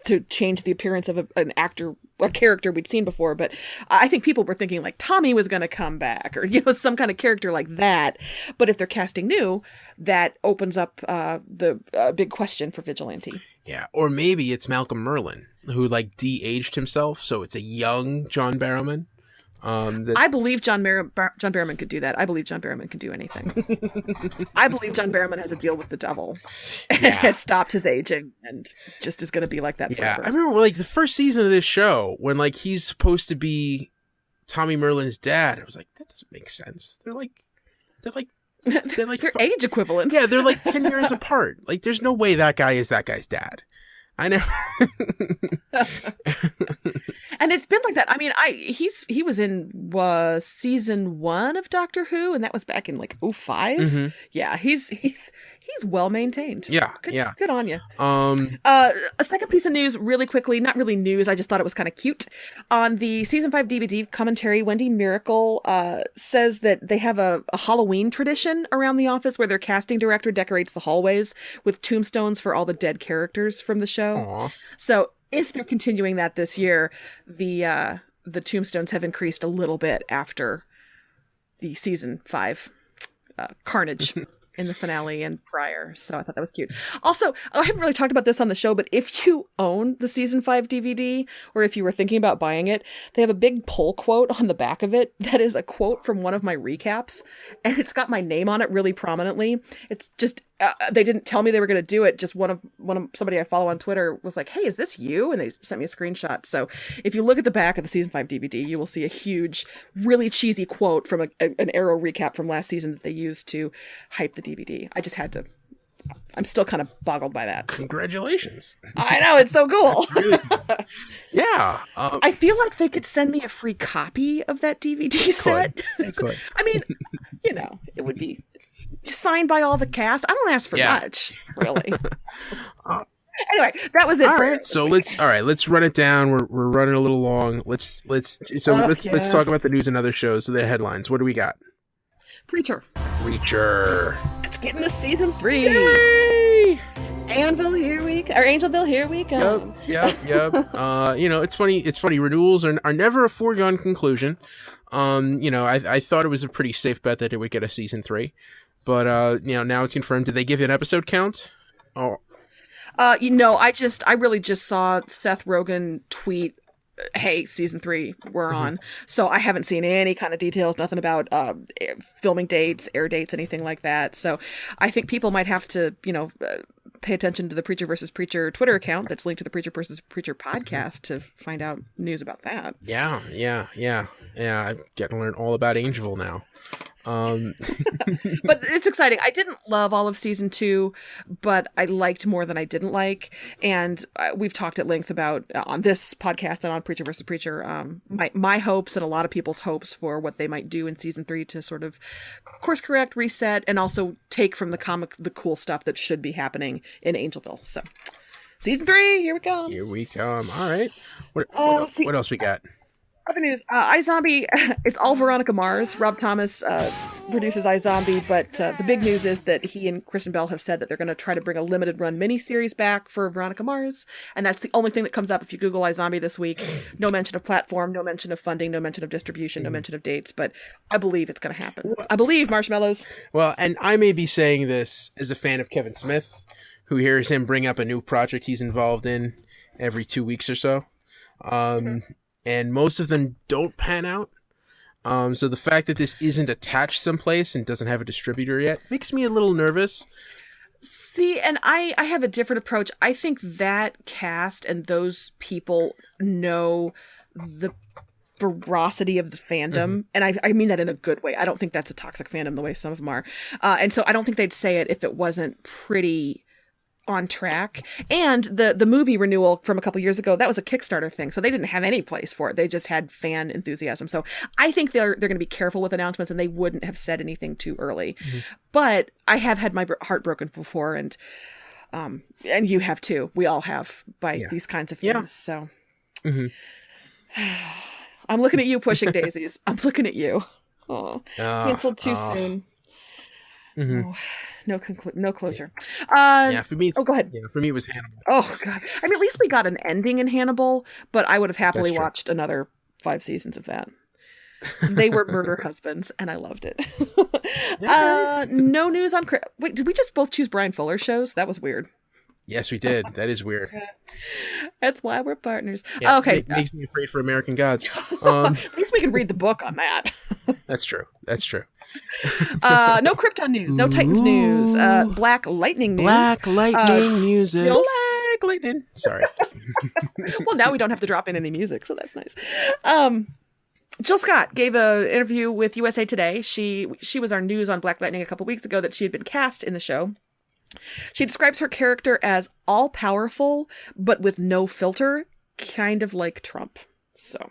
to change the appearance of an actor, a character we'd seen before. But I think people were thinking like Tommy was going to come back, or some kind of character like that. But if they're casting new, that opens up the big question for Vigilante. Yeah, or maybe it's Malcolm Merlyn, who de-aged himself, so it's a young John Barrowman I believe John Barrowman could do that. I believe John Barrowman can do anything. I believe John Barrowman has a deal with the devil and has stopped his aging and just is going to be like that forever. I remember like the first season of this show when like he's supposed to be Tommy Merlin's dad. I was like, that doesn't make sense. They're their age equivalents. Yeah, they're like 10 years apart. Like, there's no way that guy is that guy's dad. I know. And it's been like that. I mean, he was in season 1 of Doctor Who, and that was back in like 2005. Mm-hmm. Yeah, he's well maintained. Yeah, good on you. A second piece of news, really quickly, not really news. I just thought it was kind of cute. On the season 5 DVD commentary, Wendy Miracle says that they have a Halloween tradition around the office where their casting director decorates the hallways with tombstones for all the dead characters from the show. Aww. So if they're continuing that this year, the tombstones have increased a little bit after the season 5 carnage in the finale and prior. So I thought that was cute. Also, I haven't really talked about this on the show, but if you own the season 5 DVD, or if you were thinking about buying it, they have a big pull quote on the back of it that is a quote from one of my recaps, and it's got my name on it really prominently. It's just they didn't tell me they were going to do it. Just one of somebody I follow on Twitter was like, "Hey, is this you?" And they sent me a screenshot. So if you look at the back of the season 5 DVD, you will see a huge, really cheesy quote from an Arrow recap from last season that they used to hype the DVD. I just had to. I'm still kind of boggled by that. Congratulations! I know, it's so cool. Really cool. Yeah, I feel like they could send me a free copy of that DVD set. They could. I mean, it would be signed by all the cast. I don't ask for much, really. Anyway, that was it. All right, so let's run it down. We're running a little long. Let's talk about the news and other shows. So the headlines. What do we got? Preacher. It's getting to season 3. Yay! Angelville, here we go. Yep. It's funny. Renewals are never a foregone conclusion. I thought it was a pretty safe bet that it would get a season 3. But now it's confirmed. Did they give you an episode count? Oh, I really just saw Seth Rogen tweet, "Hey, season 3, we're on." So I haven't seen any kind of details, nothing about filming dates, air dates, anything like that. So I think people might have to, pay attention to the Preacher versus Preacher Twitter account that's linked to the Preacher versus Preacher podcast to find out news about that. Yeah. I'm getting to learn all about Angelville now. But it's exciting. I didn't love all of season 2, but I liked more than I didn't like. And we've talked at length about on this podcast and on Preacher versus Preacher, my hopes and a lot of people's hopes for what they might do in season 3 to sort of course correct, reset, and also take from the comic the cool stuff that should be happening in Angelville. So season 3, here we come. All right. What else we got? Other news, iZombie, it's all Veronica Mars. Rob Thomas produces iZombie, but the big news is that he and Kristen Bell have said that they're going to try to bring a limited run miniseries back for Veronica Mars, and that's the only thing that comes up if you Google iZombie this week. No mention of platform, no mention of funding, no mention of distribution, no mention of dates, but I believe it's going to happen. I believe, Marshmallows. Well, and I may be saying this as a fan of Kevin Smith, who hears him bring up a new project he's involved in every 2 weeks or so. And most of them don't pan out. So the fact that this isn't attached someplace and doesn't have a distributor yet makes me a little nervous. See, and I have a different approach. I think that cast and those people know the ferocity of the fandom. And I mean that in a good way. I don't think that's a toxic fandom the way some of them are. And so I don't think they'd say it if it wasn't pretty on track. And the movie renewal from a couple years ago, that was a Kickstarter thing, so they didn't have any place for it. They just had fan enthusiasm. So I think they're going to be careful with announcements, and they wouldn't have said anything too early. But I have had my heart broken before, and you have too. We all have by these kinds of things. So I'm looking at you pushing daisies. I'm looking at you. Canceled too soon. Oh, no closure. For me, go ahead. Yeah, for me, it was Hannibal. Oh God! I mean, at least we got an ending in Hannibal, but I would have happily watched another 5 seasons of that. They were murder husbands, and I loved it. No news on. Wait, did we just both choose Brian Fuller shows? That was weird. Yes, we did. That is weird. That's why we're partners. Yeah, Okay. Makes me afraid for American Gods. At least we can read the book on that. That's true. That's true. No Krypton news. No Titans news. Black Lightning news. Black Lightning music. Yes. Black Lightning. Sorry. Well, now we don't have to drop in any music, so that's nice. Jill Scott gave an interview with USA Today. She was our news on Black Lightning a couple weeks ago that she had been cast in the show. She describes her character as all-powerful, but with no filter, kind of like Trump. So,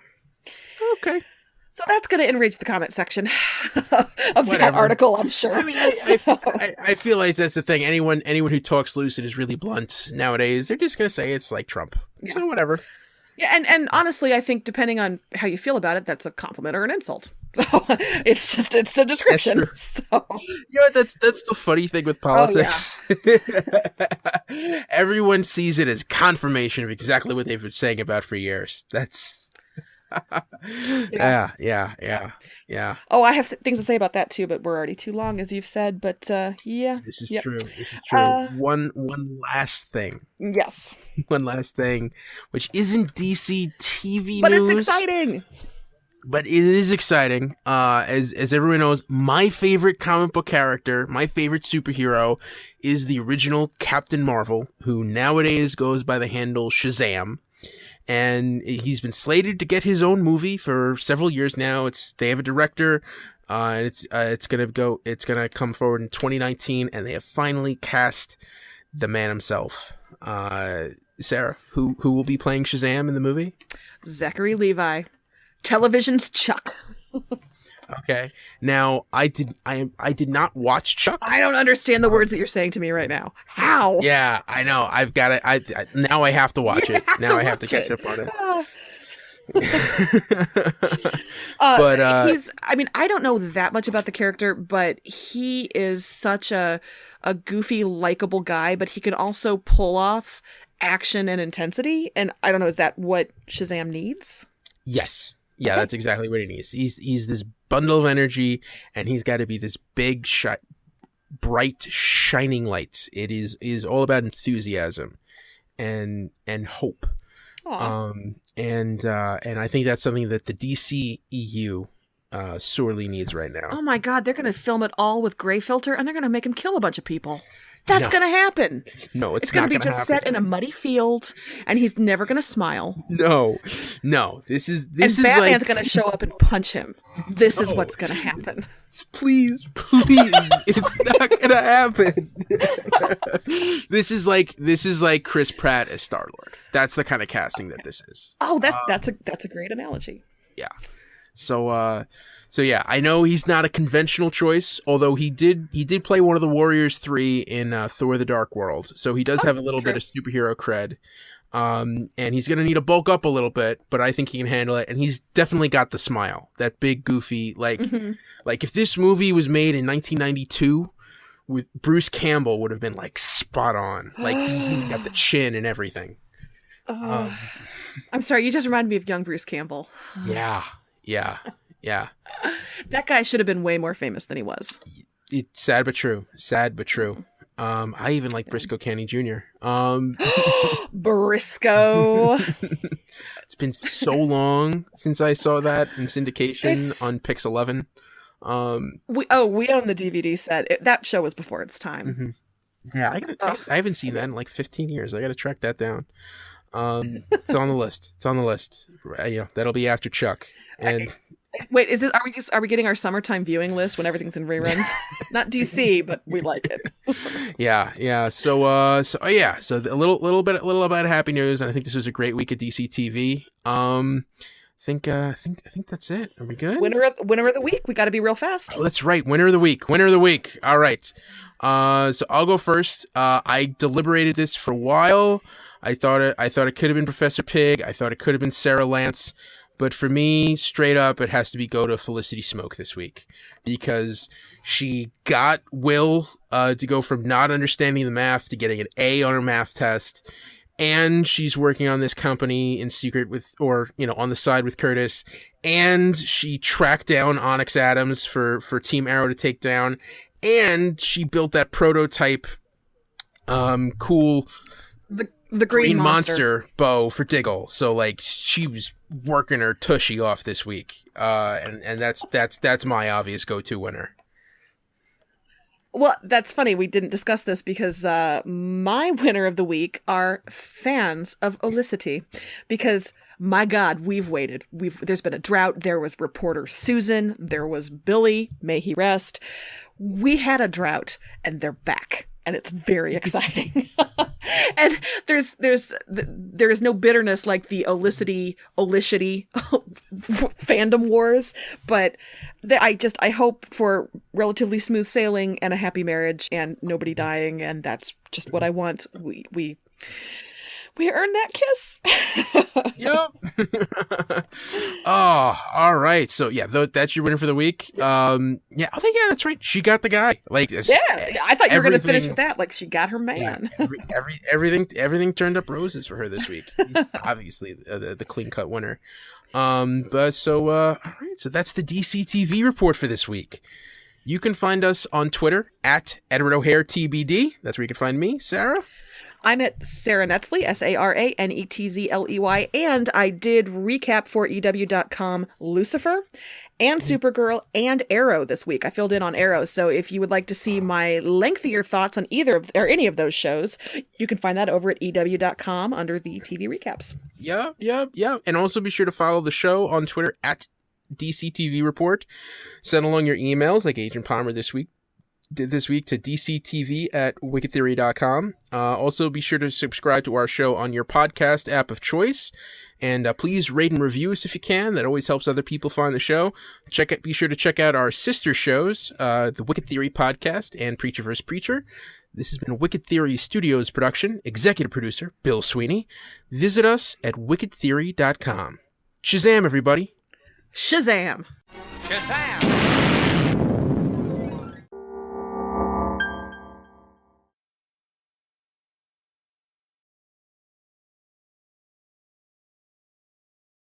okay. So that's going to enrich the comment section of that article, I'm sure. I mean, I feel like that's the thing. Anyone who talks loose and is really blunt nowadays, they're just going to say it's like Trump. Yeah. So whatever. Yeah, and honestly, I think depending on how you feel about it, that's a compliment or an insult. So it's a description. So that's the funny thing with politics. Oh, yeah. Everyone sees it as confirmation of exactly what they've been saying about for years. That's yeah. Oh, I have things to say about that too, but we're already too long, as you've said. But yeah, this is true. This is true. One last thing. Yes. One last thing, which isn't DC TV but news, it's exciting. But it is exciting. As everyone knows, my favorite comic book character, my favorite superhero, is the original Captain Marvel, who nowadays goes by the handle Shazam. And he's been slated to get his own movie for several years now. They have a director, and it's gonna come forward in 2019, and they have finally cast the man himself. Sarah, who will be playing Shazam in the movie? Zachary Levi, television's Chuck. Okay. Now, I did not watch Chuck. I don't understand the words that you're saying to me right now. How? Yeah, I know. I've got it. Now I have to watch it. Now I have to catch up on it. But I don't know that much about the character, but he is such a goofy, likable guy, but he can also pull off action and intensity. And I don't know, is that what Shazam needs? Yes. Yeah, okay. That's exactly what he needs. He's this bundle of energy, and he's got to be this big, bright, shining light. It is all about enthusiasm and hope. And I think that's something that the DC EU sorely needs right now. Oh my God, they're going to film it all with gray filter, and they're going to make him kill a bunch of people. That's going to happen. No, it's going to be just set in a muddy field, and he's never going to smile. No. This is Batman's going to show up and punch him. This is what's going to happen. Please, it's not going to happen. This is like Chris Pratt as Star-Lord. That's the kind of casting that this is. Oh, that's a great analogy. Yeah. So yeah, I know he's not a conventional choice, although he did play one of the Warriors 3 in Thor: The Dark World. So he does have a little bit of superhero cred. And he's going to need to bulk up a little bit, but I think he can handle it. And he's definitely got the smile, that big goofy, like if this movie was made in 1992 with Bruce Campbell would have been like spot on. Like he got the chin and everything. I'm sorry. You just reminded me of young Bruce Campbell. Yeah. That guy should have been way more famous than he was. It's sad but true. I even like Briscoe County Jr. Briscoe. It's been so long since I saw that in syndication on Pix 11. We own the DVD set. That show was before its time. Mm-hmm. Yeah, I haven't seen that in like 15 years. I got to track that down. It's on the list. That'll be after Chuck. And wait, are we getting our summertime viewing list when everything's in reruns? Not DC, but we like it. Yeah. So a little bit about happy news, and I think this was a great week of DC TV. I think that's it. Are we good? Winner of the week. We got to be real fast. Oh, that's right. Winner of the week. All right. So I'll go first. I deliberated this for a while. I thought it could have been Professor Pig. I thought it could have been Sarah Lance. But for me, straight up, it has to go to Felicity Smoke this week, because she got Will to go from not understanding the math to getting an A on her math test. And she's working on this company in secret on the side with Curtis. And she tracked down Onyx Adams for Team Arrow to take down. And she built that prototype, cool The green monster. Bo for Diggle. So like she was working her tushy off this week. And that's my obvious go-to winner. Well, that's funny. We didn't discuss this because my winner of the week are fans of Olicity. Because, my God, we've waited. There's been a drought. There was reporter Susan. There was Billy. May he rest. We had a drought, and they're back. And it's very exciting. And there's no bitterness like the Olicity fandom wars, but I hope for relatively smooth sailing and a happy marriage and nobody dying, and that's just what I want. We earned that kiss. Yep. Oh, all right. So yeah, that's your winner for the week. Yeah, I think that's right. She got the guy. Like, yeah, I thought you were gonna finish with that. Like, she got her man. Yeah, everything turned up roses for her this week. He's obviously the clean cut winner. All right. So that's the DC TV report for this week. You can find us on Twitter at Edward O'Hare TBD. That's where you can find me, Sarah. I'm at Sara Netzley, SaraNetzley, and I did recap for EW.com Lucifer and Supergirl and Arrow this week. I filled in on Arrow, so if you would like to see my lengthier thoughts on any of those shows, you can find that over at EW.com under the TV recaps. Yeah. And also be sure to follow the show on Twitter at DCTV Report. Send along your emails like Agent Palmer did this week to dctv@wickedtheory.com. Also, be sure to subscribe to our show on your podcast app of choice. And please rate and review us if you can. That always helps other people find the show. Be sure to check out our sister shows, the Wicked Theory Podcast and Preacher vs. Preacher. This has been a Wicked Theory Studios production. Executive producer, Bill Sweeney. Visit us at wickedtheory.com. Shazam, everybody. Shazam. Shazam!